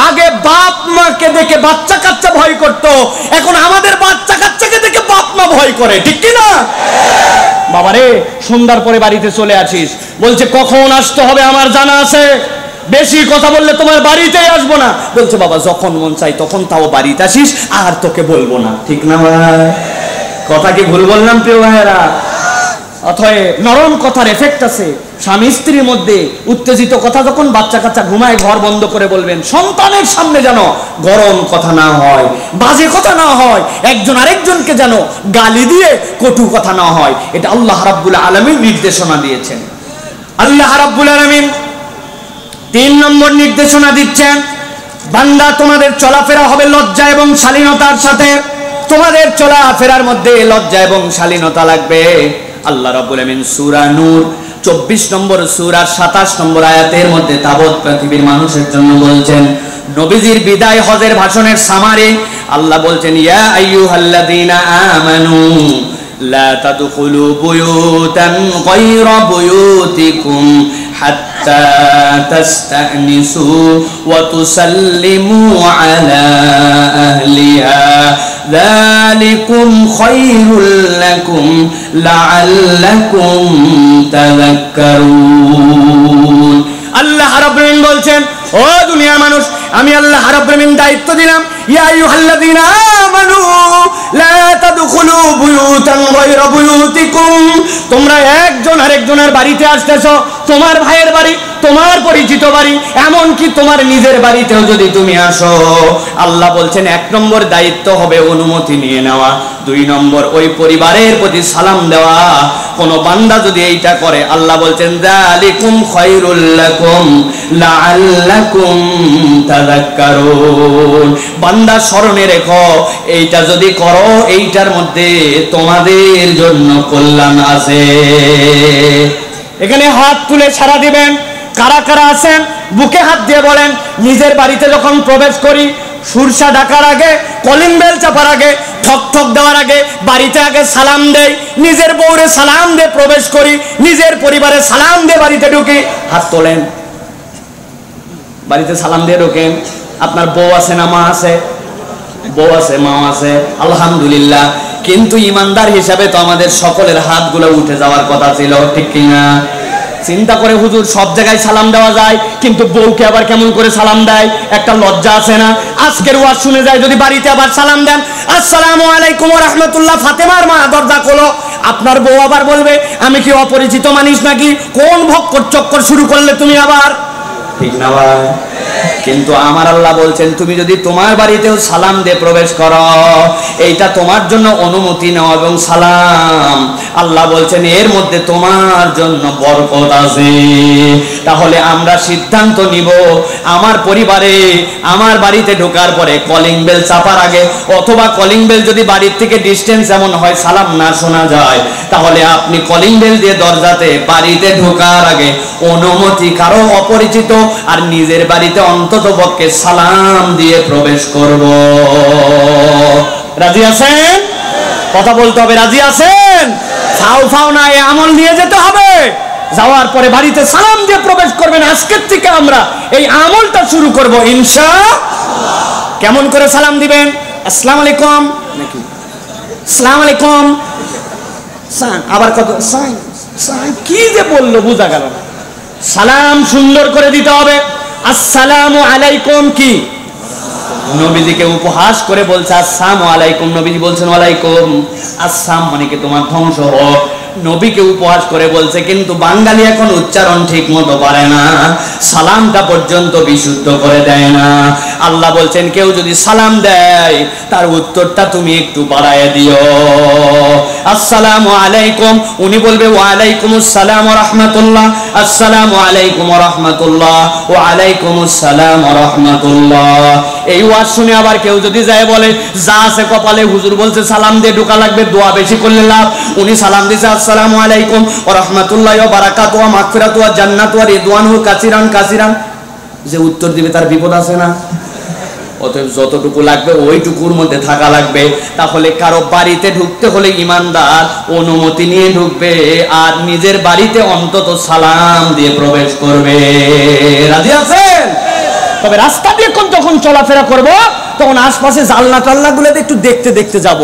আগে বাপ মাকে দেখে বাচ্চা কাচ্চা ভয় করতো, এখন আমাদের বাচ্চা কাচ্চাকে দেখে বাপ মা ভয় করে, ঠিক কি না? বাবারে সন্ধ্যার পরে বাড়িতে চলে আসিস, বলছে কখন আসতে হবে আমার জানা আছে, বেশি কথা বললে তোমার বাড়িতেই আসবো না। বলছে বাবা যখন মন চাই তখন তাও বাড়িতে আসিস, আর তোকে বলবো না, ঠিক না ভাই? কথা কি ভুল বললাম প্রিয় ভাইয়েরা? অথয় নরম কথার এফেক্ট আছে। স্বামী স্ত্রীর মধ্যে উত্তেজিত কথা যখন বাচ্চা কাচ্চা ঘুমায় ঘর বন্ধ করে বলবেন, সন্তানের সামনে যেন গরম কথা না হয়, বাজে কথা না হয়, একজন আরেকজনকে যেন গালি দিয়ে কটু কথা না হয়। এটা আল্লাহ রাব্বুল আলামিন নির্দেশনা দিয়েছেন। আল্লাহ রাব্বুল আলামিন 3 নম্বর নির্দেশনা দিচ্ছেন, বান্দা তোমাদের চলাফেরা হবে লজ্জা এবং শালীনতার সাথে, তোমাদের চলাফেরার মধ্যে লজ্জা এবং শালীনতা লাগবে। আল্লাহ রাব্বুল আলামিন সূরা নূর 24 নম্বর সূরার 27 নম্বর আয়াতের মধ্যে তাবৎ পৃথিবীর মানুষের জন্য বলছেন, নবীজির বিদায় হজের ভাষণের সামারে আল্লাহ বলছেন ইয়া আইয়ুহাল্লাযীনা আমানু লা তাদখুলু বুয়ুতান গায়রা বুয়ুতিকুম হাত্তা তাস্তানিসু ওয়া তুসাল্লিমু আলা আহলিহা যালিকুম খায়রুল লাকুম লাআল্লাকুম তাযাক্কারুন। আল্লাহ রাব্বুল আলামিন বলছেন, ও দুনিয়ার মানুষ, আমি আল্লাহ রাব্বুল আলামিন দায়িত্ব দিলাম, ইয়া আইয়ুহাল্লাযীনা আমানু লা তাদখুলু বুয়ুতান গায়রা বুয়ুতিকুম, তোমরা একজন আরেকজনের বাড়িতে আসতেছো, তোমার ভাইয়ের বাড়ি, তোমার পরিচিত বাড়ি, এমন কি তোমার নিজের বাড়িতেও যদি তুমি আসো, আল্লাহ বলছেন 1 নম্বর দায়িত্ব হবে অনুমতি নিয়ে নেওয়া, 2 নম্বর ওই পরিবারের প্রতি সালাম দেওয়া। কোন বান্দা যদি এইটা করে, আল্লাহ বলছেন যালিকুম খায়রুল লাকুম লাআল্লাকুম তাযাক্কারুন, বান্দা স্মরণে রেখো এইটা যদি করো এইটার মধ্যে তোমাদের জন্য কল্যাণ আছে। এখানে হাত তুলে ছাড়া দিবেন, কারা কারা আছেন বুকে হাত দিয়ে বলেন, নিজের বাড়িতে যখন প্রবেশ করি, সুরসা ডাকার আগে, কলিং বেল চাপার আগে, ঠক ঠক দেওয়ার আগে বাড়িতে আগে সালাম দেই, নিজের বউরে সালাম দিয়ে প্রবেশ করি, নিজের পরিবারে সালাম দিয়ে বাড়িতে ঢুকি। হাত তোলেন, বাড়িতে সালাম দিয়ে ঢোকেন। আপনার বউ আছে না মা আছে? বউ আছে, মা আছে, আলহামদুলিল্লাহ। কিন্তু ইমানদার হিসাবে তো আমাদের সকলের হাতগুলো উঠে যাওয়ার কথা ছিল, ঠিক কিনা? চিন্তা করে হুজুর সব জায়গায় সালাম দেওয়া যায়, কিন্তু বউকে আবার কেমন করে সালাম দেয়? একটা লজ্জা আছে না? আজকের ওয়াজ শুনে যায় যদি বাড়িতে আবার সালাম দেন, আসসালামু আলাইকুম ওয়া রাহমাতুল্লাহ, ফাতেমার মা দরজা খোলো, আপনার বউ আবার বলবে আমি কি অপরিচিত মানুষ নাকি? কোন ভক্কর চক্কর শুরু করলে তুমি আবার? ঠিক না ভাই? কিন্তু আমার আল্লাহ বলছেন তুমি যদি তোমার বাড়িতেও সালাম দিয়ে প্রবেশ করো, এইটা তোমার জন্য অনুমতি নাও এবং সালাম, আল্লাহ বলছেন এর মধ্যে তোমার জন্য বরকত আছে। তাহলে আমরা সিদ্ধান্ত নিব আমার পরিবারে আমার বাড়িতে ঢোকার পরে কলিং বেল চাপার আগে, অথবা কলিং বেল যদি বাড়ির থেকে ডিস্টেন্স এমন হয় সালাম না শোনা যায়, তাহলে আপনি কলিং বেল দিয়ে দরজাতে বাড়িতে ঢোকার আগে অনুমতি কারো অপরিচিত আর নিজের বাড়িতে অন্তত পক্ষে সালাম দিয়ে প্রবেশ করব। রাজি আছেন? কথা বলতে হবে, রাজি আছেন? ফাও ফাও না, এই আমল নিয়ে যেতে হবে। যাওয়ার পরে বাড়িতে সালাম দিয়ে প্রবেশ করবেন। আজকের থেকে আমরা এই আমলটা শুরু করব ইনশাআল্লাহ। কেমন করে সালাম দিবেন? আসসালামু আলাইকুম নাকি আসসালামু আলাইকুম, আবার কত কি যে বললো বুঝা গেল না। সালাম সুন্দর করে দিতে হবে। আসসালামু আলাইকুম কি নবীজিকে উপহাস করে বলছে আসসালামু আলাইকুম, নবীজি বলছেন ওয়ালাইকুম আসসালাম, মানে কি তোমার ধ্বংস হোক। নবীকে উপহাস করে বলছে, কিন্তু বাঙালি এখন উচ্চারণ ঠিক মতো পারে না, সালামটা পর্যন্ত বিশুদ্ধ করে দেয় না। আল্লাহ বলছেন কেউ যদি সালাম দেয় তার উত্তরটা তুমি একটু বাড়ায় দিও। আসসালামু আলাইকুম, উনি বলবে ওয়ালাইকুম আসসালাম ওয়া রাহমাতুল্লাহ, আসসালামু আলাইকুম ওয়া রাহমাতুল্লাহ, ওয়া আলাইকুম আসসালাম ওয়া রাহমাতুল্লাহ। এই ওয়াজ শুনে আবার কেউ যদি যায় বলে যা আছে কপালে, হুজুর বলছে সালাম দিয়ে ঢোকা লাগবে, দোয়া বেশি করলে লাভ। উনি সালাম দিয়েছে আসসালামু আলাইকুম ওয়া রাহমাতুল্লাহি ওয়া বারাকাতুহু ওয়া মাগফিরাতুহু ওয়া জান্নাতুহু ওয়া রিদওয়ানুহু কাসিরান কাসিরান, যে উত্তর দিবে তার বিপদ আছে না? অতএব যতটুকু লাগবে ওইটুকুর মধ্যে থাকা লাগবে। তাহলে কারো বাড়িতে ঢুকতে হলে ইমানদার অনুমতি নিয়ে ঢুকবে, আর নিজের বাড়িতে অন্তত সালাম দিয়ে প্রবেশ করবে। রাজি আছেন? তবে রাস্তা দিয়ে যখন চলাফেরা করব তখন আশপাশে জানলা টাল্লা গুলোতে একটু দেখতে দেখতে যাব।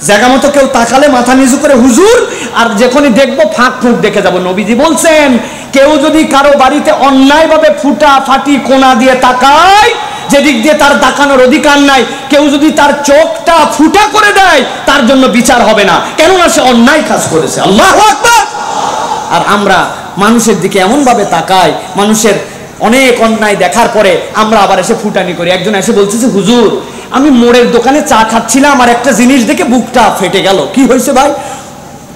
জায়গা মতো কেউ তাকালে মাথা নিচু করে হুজুর, আর যখনই দেখবো ফাঁক ফুঁক দেখে যাব। নবীজি বলছেন কেউ যদি কারো বাড়িতে অন্যায় ভাবে ফুটা ফাটি কোনা দিয়ে তাকায়, যেদিক দিয়ে তার তাকানোর অধিকার নাই, কেউ যদি তার চোখটা ফুটা করে দেয় তার জন্য বিচার হবে না, কেননা সে অন্যায় কাজ করেছে। আল্লাহু আকবার। আর আমরা মানুষের দিকে এমন ভাবে তাকাই, মানুষের অনেক অন্যায় দেখার পরে আমরা আবার এসে ফুটানি করি। একজন এসে বলতেছে হুজুর আমি মোড়ের দোকানে চা খাচ্ছিলাম আর একটা জিনিস দেখে বুকটা ফেটে গেল। কি হয়েছে ভাই?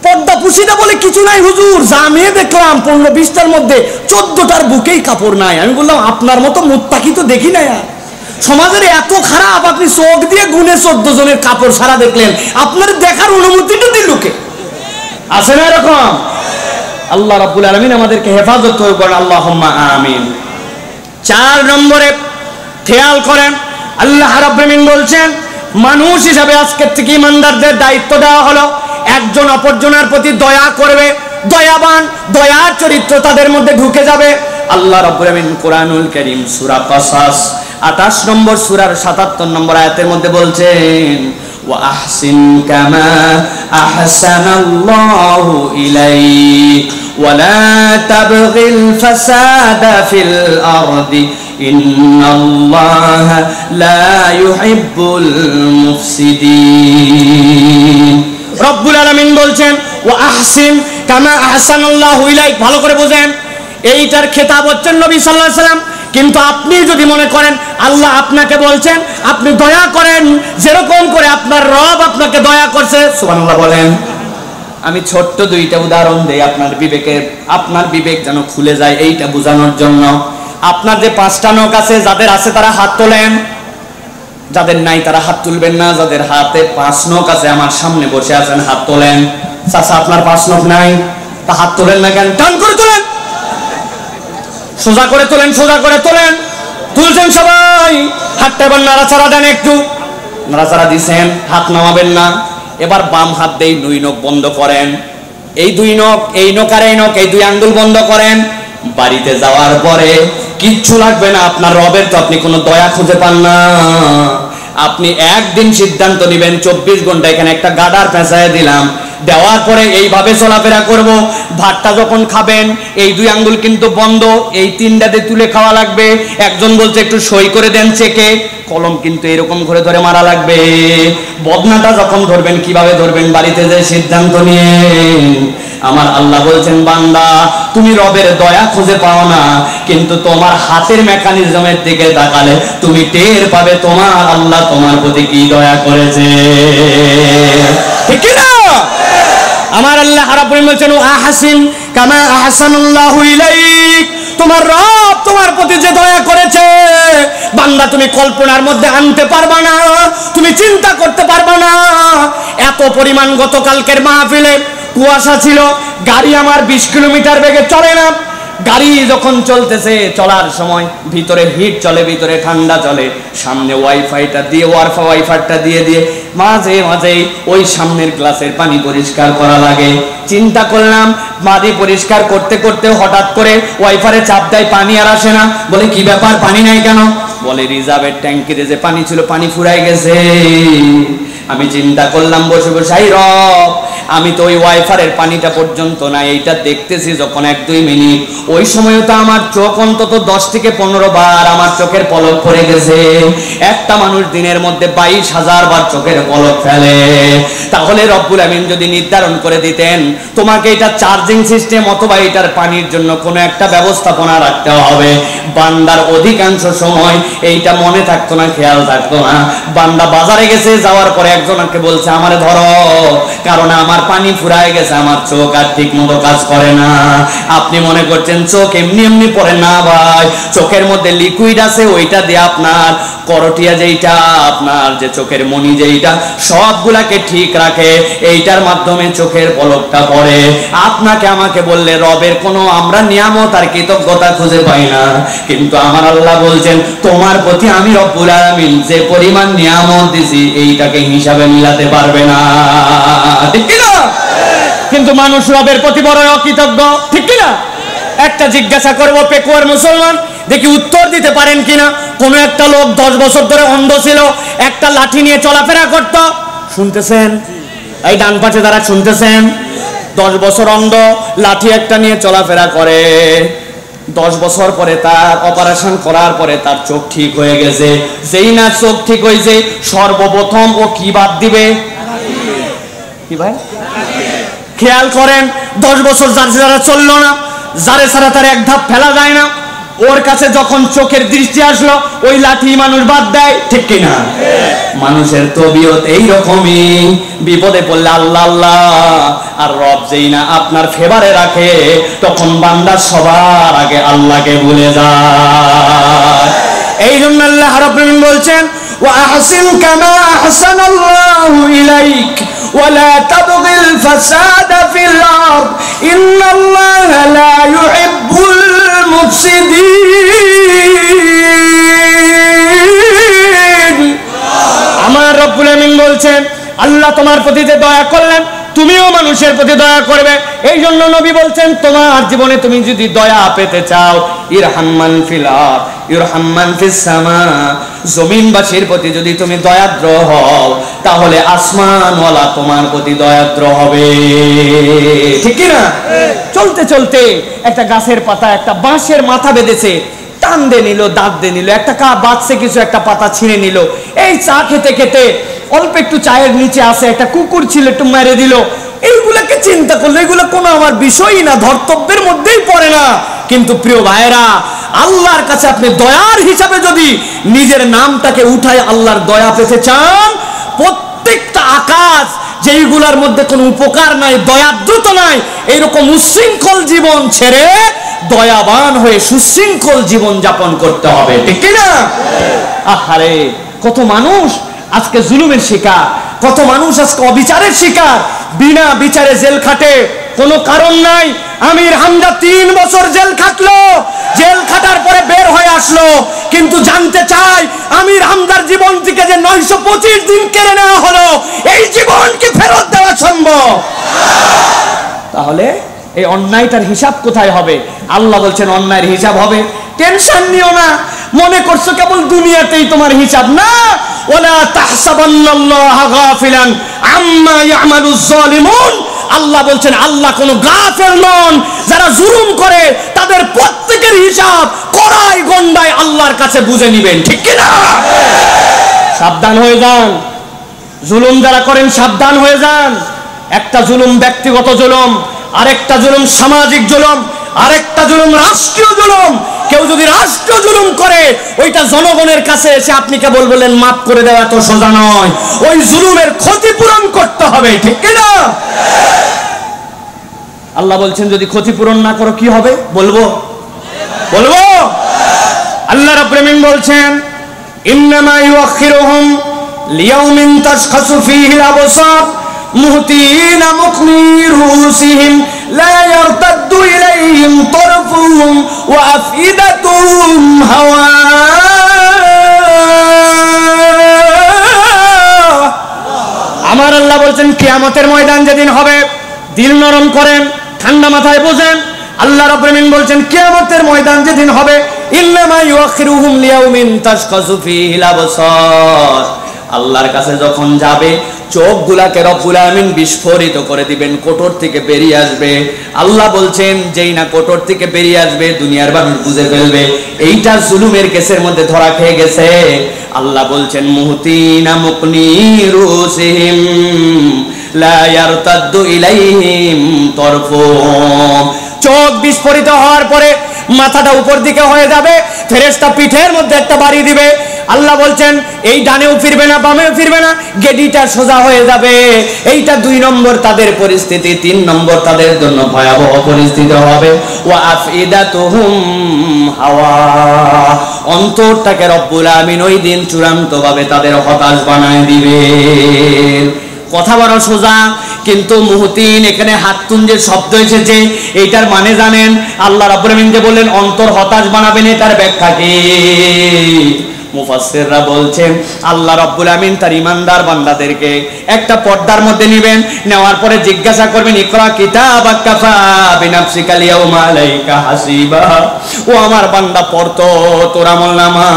পর্দা পুশিটা বলে কিছু নাই হুজুর, যা মেয়ে দেখলাম 15-20টার মধ্যে 14টার বুকেই কাপড় নাই। আমি বললাম আপনার মতো মুত্তাকি তো দেখি না। সমাজের এত খারাপ, আপনি চোখ দিয়ে গুনে 14 জনের কাপড় সারা দেখলেন, আপনার দেখার অনুমতিটা দিল কে? আছে না এরকম? আল্লাহ রাব্বুল আলামিন আমাদেরকে হেফাজত করুন, আল্লাহুম্মা আমিন। 4 নম্বরে খেয়াল করেন, আল্লাহ রাব্বুল আলামিন বলছেন মানুষ হিসাবে আজকের থেকে ইমানদারদের দায়িত্ব দেওয়া হলো একজন অপরজনের প্রতি দয়া করবে, দয়াবান, দয়ার চরিত্র তাদের মধ্যে ঢুকে যাবে। আল্লাহ রাব্বুল আলামিন কোরআনুল কারীম সূরা কাসাস 28 নম্বর সূরার 77 নম্বর আয়াতের মধ্যে বলছেন ওয়া আহসিন কামা আহসানাল্লাহু ইলাইক ওয়া লা তাবগিল ফাসাদা ফিল আরদি ইন্নাল্লাহা লা ইউহিব্বুল মুফসিদিন। রব্বুল আলামিন বলছেন ওয়া আহসিন কামা আহসানাল্লাহু ইলাইক। ভালো করে বোঝেন, এইটার খেতাব হচ্ছেন নবী সাল্লাল্লাহু আলাইহি ওয়াসাল্লাম। কিন্তু আপনি যদি মনে করেন আল্লাহ আপনাকে বলছেন আপনি দয়া করেন যেরকম করে আপনার রব আপনাকে দয়া করছে, সুবহানাল্লাহ বলেন। আমি ছোট্ট 2টা উদাহরণ দেই আপনার বিবেক যেন খুলে যায় এইটা বোঝানোর জন্য। আপনার যে 5টা নখ আছে, যাদের আছে তারা হাত তোলেন, যাদের নাই তারা হাত তুলবেন না। যাদের হাতে 5 নখ আছে, আমার সামনে বসে আছেন, হাত তোলেন। চাচা আপনার 5 নখ নাই, তা হাত তোলেন না কেন? টান করে তোলেন, সোজা করে তোলেন, সোজা করে তোলেন। তুলছেন সবাই, হাতটা এবার নাড়াচাড়া দেন, একটু নাড়াচাড়া দিছেন, হাত নামাবেন না। এবার বাম হাত দিয়ে 2 নখ বন্ধ করেন, এই 2 নখ, এই নখ আর এই নখ, এই 2 আঙ্গুল বন্ধ করেন। বাড়িতে যাওয়ার পরে কিচ্ছু লাগবে না, আপনার রবের তো আপনি কোনো দয়া খুঁজে পান না। আপনি একদিন সিদ্ধান্ত নেবেন 24 ঘন্টা এখানে একটা গাডার পেঁচায় দিলাম, দেওয়ার পরে এইভাবে চলাফেরা করব। ভাতটা যখন খাবেন এই 2 আঙ্গুল কিন্তু বন্ধ, এই 3টাতে তুলে খাওয়া লাগবে। একজন বলছে একটু সই করে দেন চেকে, কলম কিন্তু এরকম করে ধরে মারা লাগবে। বদনাটা যখন ধরবেন কিভাবে ধরবেন বাড়িতে যে সিদ্ধান্ত নিয়ে। আমার আল্লাহ বলছেন, বান্দা তুমি রবের দয়া খুঁজে পাও না, কিন্তু তোমার হাতের মেকানিজমের দিকে তাকালে তুমি টের পাবে তোমার আল্লাহ তোমার প্রতি কি দয়া করেছে, ঠিক কি না? আমার আল্লাহ রাব্বুল আলামিন বলছেন, আহসিন কামা আহসানাল্লাহু ইলাইক, তোমার রব তোমার প্রতি যে দয়া করেছে বান্দা তুমি কল্পনার মধ্যে আনতে পারবা না, তুমি চিন্তা করতে পারবা না। এত পরিমাণ গতকালকের মাহফিলে কুয়াশা ছিল, গাড়ি আমার 20 কিলোমিটার বেগে চলে না। গাড়ি যখন চলতেছে, চলার সময় ভিতরে হিট চলে, ভিতরে ঠান্ডা চলে, সামনে ওয়াইফাইটা দিয়ে ওয়াইফাইটা দিয়ে মাঝে মাঝে ওই সামনের গ্লাসের পানি পরিষ্কার করা লাগে। চিন্তা করলাম মাটি পরিষ্কার করতে করতে হঠাৎ করে ওয়াইফারে চাপ দেয়, পানি আর আসে না। বলে কি ব্যাপার, পানি নাই কেন? বলে রিজার্ভের ট্যাঙ্কিতে যে পানি ছিল পানি ফুরাই গেছে। আমি চিন্তা করলাম বসে বসে, আই রব, আমি তো ওই ওয়াইফারের পানিটা পর্যন্ত না, এইটা দেখতেছি যখন 1-2 মিনিট, ওই সময়ও তো আমার চোখ অন্তত 10 থেকে 15 বার আমার চোখের পলক পড়ে গেছে। একটা মানুষ দিনের মধ্যে 22,000 বার চোখের পলক ফেলে। তাহলে রব্বুল আমিন যদি নির্ধারণ করে দিতেন তোমাকে এটা চার্জিং সিস্টেম অথবা এটার পানির জন্য কোনো একটা ব্যবস্থাপনা রাখতে হবে, বান্দার অধিকাংশ সময় এইটা মনে থাকতো না, খেয়াল থাকতো না। বান্দা বাজারে গেছে, যাওয়ার পরে একজনকে বলছে আমারে ধরো, কারণ আমার পানি ফুরায় গেছে, আমার চোখ আর ঠিক মতো কাজ করে না। আপনি মনে করছেন চোখ এমনি এমনি পড়ে না ভাই, চোখের মধ্যে লিকুইড আছে, ওইটা দিয়ে আপনার করটিয়া যেইটা, আপনার যে চোখের মনি যেইটা, সবগুলাকে ঠিক রাখে, এইটার মাধ্যমে চোখের পলকটা পড়ে। আপনাকে আমাকে বললে রবের কোনো আমরা নিয়ামত আর কৃতজ্ঞতা খুঁজে পাই না, কিন্তু আমার আল্লাহ বলছেন তোমার প্রতি আমি রব্বুল আলামিন যে পরিমাণ নিয়ামত দিছি এইটাকে হিসাবে মিলাতে পারবে না, ঠিক কি না? কিন্তু মানুষ রবের প্রতি বড় অকৃতজ্ঞ, ঠিক কি না? একটা জিজ্ঞাসা করবো পেকুয়ার মুসলমান, দেখি উত্তর দিতে পারেন কিনা। কোন একটা লোক 10 বছর ধরে অন্ধ ছিল, একটা লাঠি নিয়ে চলাফেরা করত, শুনতেছেন? এই ডান পাশে যারা শুনতেছেন, 10 বছর অন্ধ, লাঠি একটা নিয়ে চলাফেরা করে। 10 বছর পরে তার অপারেশন করার পরে তার চোখ ঠিক হয়ে গেছে। যেই না চোখ ঠিক হয়েছে, সর্বপ্রথম ও কি বাদ দিবে? কি ভাই খেয়াল করেন, 10 বছর যারা চললো না, যারে ছাড়া তার এক ধাপ ফেলা যায় না, ওর কাছে যখন চোখের দৃষ্টি আসলো ওই লাঠি মানুষ বাদ দেয়, ঠিক কিনা? মানুষের তবিয়ত এইরকমই, বিপদে পড়লে আল্লাহ আল্লাহ আর রব যেই না আপনার ফেভারে রাখে তখন বান্দা সবার আগে আল্লাহকে ভুলে যায়। এই জন্য আল্লাহ রাব্বুল আলামিন বলছেন, ওয়া আহসিন কামা আহসানাল্লাহু ইলাইক ওয়া লা তাবগিল ফাসাদা ফিল আরদ ইন্নাল্লাহা লা ইউহিব্বুল মুফসিদিন। আমার রব্বুল আমিন বলছেন আল্লাহ তোমার প্রতি যে দয়া করলেন তুমিও মানুষের প্রতি দয়া করবে। এই জন্য নবী বলছেন তোমার জীবনে তুমি যদি দয়া পেতে চাও, ইরহাম্মান ফিল আরদ ইরহাম্মান ফিস সামা, জমিনবাসীর প্রতি যদি তুমি দয়াদ্র হও তাহলে আসমানওয়ালা তোমার প্রতি দয়াদ্র হবে, ঠিক কি না? চলতে চলতে একটা গাছের পাতা একটা বাঁশের মাথা বেঁধেছে, টান দিয়ে নিল, দাঁত দিয়ে নিল, একটা কা বাঁচছে কিছু একটা পাতা ছিঁড়ে নিল। এই চা খেতে খেতে অল্প একটু চায়ের নিচে আসে একটা কুকুর ছিল, একটু মেরে দিল। এইগুলাকে চিন্তা করলে এগুলো কোনো আমার বিষয়ই না, ধর্তব্যের মধ্যেই পড়ে না। কিন্তু প্রিয় ভাইরা, আল্লাহর কাছে আপনি দয়ার হিসাবে যদি নিজের নামটাকে উঠায় আল্লাহর দয়া পেতে চান, প্রত্যেকটা আকাশ যেইগুলার মধ্যে কোনো উপকার নাই, দয়াদ্রুত নাই, এইরকম উচ্ছৃঙ্খল জীবন ছেড়ে দয়াবান হয়ে সুশৃঙ্খল জীবন যাপন করতে হবে, ঠিক না? আহারে, কত মানুষ আজকে জুলুমের শিকার, কত মানুষ আজকে অবিচারের শিকার, বিনা বিচারে জেল খাটে, কোনো কারণ নাই। আমির হামজা 3 বছর জেল খাটলো, জেল খাটার পরে বের হয়ে আসলো, কিন্তু জানতে চাই আমির হামজার জীবন থেকে যে 925 দিন কেড়ে নেওয়া হলো, এই জীবন কি ফেরত দেওয়া সম্ভব? তাহলে এই অন্যায়টার হিসাব কোথায় হবে? আল্লাহ বলছেন অন্যায়ের হিসাব হবে, টেনশন নিও না। মনে করছো কেবল দুনিয়াতেই তোমার হিসাব, না। ওয়ালা তাহসাবান্নাল্লাহা গাফিলান আম্মা ইয়ামালুজ জালিমুন, আল্লাহ বলছেন আল্লাহ কোনো গাফেল নন। যারা জুলুম করে তাদের প্রত্যেকের হিসাব কড়াই গন্ডায় আল্লাহর কাছে বুঝে নিবেন, ঠিক কি না? সাবধান হয়ে যান, জুলুম যারা করেন সাবধান হয়ে যান। একটা জুলুম ব্যক্তিগত জুলুম, আরেকটা জুলুম সামাজিক জুলুম, আরেকটা জুলুম রাষ্ট্রীয় জুলুম। কেউ যদি রাষ্ট্রীয় জুলুম করে ওইটা জনগণের কাছে এসে আপনি কেবল বলেন মাফ করে দেওয়া এত সোজা নয়, ওই জুলুমের ক্ষতিপূরণ করতে হবে, ঠিক কি না? আল্লাহ বলছেন যদি ক্ষতিপূরণ না করো কি হবে? বলবো বলবো আল্লাহ রাব্বুল আমিন বলছেন ইন্নামা ইউআখিরুহুম লিয়াউমিন তাশখাসু ফীহিল আবসার মুহতিনা মুকনি রুসিহিম লা ইয়ারতাদ্দু ইলাইহিম তারফুহুম ওয়া আফইদাতুহুম হাওয়া। আমার আল্লাহ বলছেন কিয়ামতের ময়দান যেদিন হবে, দিল নরম করেন, ঠান্ডা মাথায় বোঝেন। আল্লাহ রাব্বুল আমিন বলছেন কিয়ামতের ময়দান যেদিন হবে ইন্নামা ইউআখিরুহুম লিয়াউমিন তাশখাসু ফীহিল আবসার, আল্লাহর কাছে যখন যাবে চোখগুলাকে রব্বুল আমিন বিস্ফোরিত করে দিবেন, কোটর থেকে বেরিয়ে আসবে। আল্লাহ বলছেন যেই না কোটর থেকে বেরিয়ে আসবে দুনিয়ার মানুষ বুঝে ফেলবে এইটা জুলুমের কেসের মধ্যে ধরা খেয়ে গেছে। আল্লাহ বলছেন মুহতিনা মুকনি রুসিহিম লা ইয়ারতাদ্দু ইলাইহিম তারফুহুম, চোখ বিস্ফোরিত হওয়ার পরে মাথাটা উপর দিকে হয়ে যাবে, ফেরেশতা পিঠের মধ্যে একটা বাড়ি দিবে। আল্লাহ বলছেন এই ডানেও ফিরবে না বামেও ফিরবে না, গেডিটা সোজা হয়ে যাবে। এইটা 2 নম্বর তাদের পরিস্থিতি। 3 নম্বর তাদের জন্য ভয়াবহ পরিস্থিতি হবে ওয়া আফইদাতুহুম হাওয়া, অন্তরটাকে রব্বুল আমিন ওই দিন চূড়ান্তভাবে তাদের হতাশ বানায় দিবে। কথা বড় সোজা, কিন্তু মুহতিন এখানে হাত তুঞ্জের শব্দ এসেছে, এইটার মানে জানেন? আল্লাহ রাব্বুল আমিন যে বললেন অন্তর হতাশ বানাবেন, এটার ব্যাখ্যা কি? মুফাসসিররা বলছেন আল্লাহ রাব্বুল আমিন তার ঈমানদার বান্দাদেরকে একটা পর্দার মধ্যে নেবেন, নেওয়ার পরে জিজ্ঞাসা করবেন ইকরা কিতাবাক কাফা বিনাফসিকা আল-ইয়াওমা আলাইকা হাসিবা। ও আমার বান্দা পড়তো তোর আমলনামা।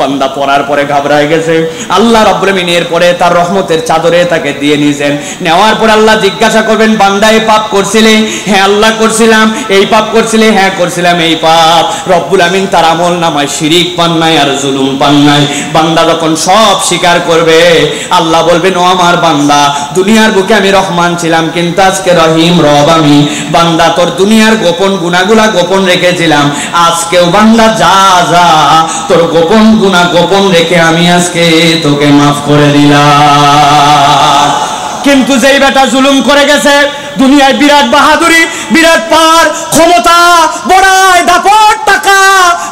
বান্দা পড়ার পরে ঘাবড়ায় গেছে। আল্লাহ রাব্বুল আমিন এর পরে তার রহমতের চাদরে তাকে দিয়ে নিয়েছেন। নেওয়ার পর আল্লাহ জিজ্ঞাসা করবেন বান্দা এই পাপ করছিলে? হ্যাঁ আল্লাহ করছিলাম। এই পাপ করছিলে? হ্যাঁ করছিলাম। এই পাপ রব্বুল আমিন তার আমলনামায় শিরিক পান নাই আর জুলুম পান নাই। বান্দা যখন সব স্বীকার করবে আল্লাহ বলবেন ও আমার বান্দা দুনিয়ার বুকে আমি রহমান ছিলাম কিন্তু আজকে রহিম রব আমি। বান্দা তোর দুনিয়ার গোপন গুনাহগুলা গোপন রেখেছিলাম, আজকেও বান্দা যা যা তোর গোপন গুনাহ গোপন রেখে আমি আজকে তোকে মাফ করে দিলাম। কিন্তু যেই বেটা জুলুম করে গেছে, দুনিয়ায় বিরাট বাহাদুরি, বিরাট পার, ক্ষমতা, বড়াই, দাপট, টাকা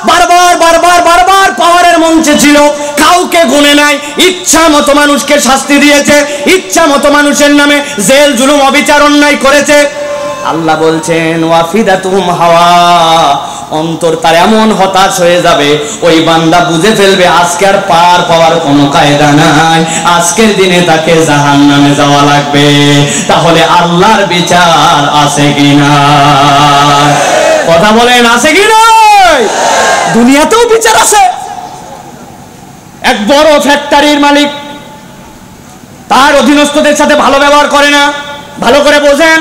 বারবার বারবার বারবার পাওয়ারের মঞ্চে ছিল, কাউকে গুনে নাই, ইচ্ছা মতো মানুষকে শাস্তি দিয়েছে, ইচ্ছা মতো মানুষের নামে জেল জুলুম অবিচার অন্যায় করেছে। আল্লাহ বলছেন ওয়াফিদাতুহুম হাওয়া, অন্তর তার এমন হতাশ হয়ে যাবে ওই বান্দা বুঝে ফেলবে আজকে আর পার পাওয়ার কোনো কায়দা নাই, আজকের দিনে তাকে জাহান্নামে যাওয়া লাগবে। তাহলে আল্লাহর বিচার আছে কিনা? কথা বলেন আছে কি নাই? দুনিয়াতেও বিচার আছে। এক বড় ফ্যাক্টরির মালিক তার অধীনস্থদের সাথে ভালো ব্যবহার করে না, ভালো করে বোঝেন।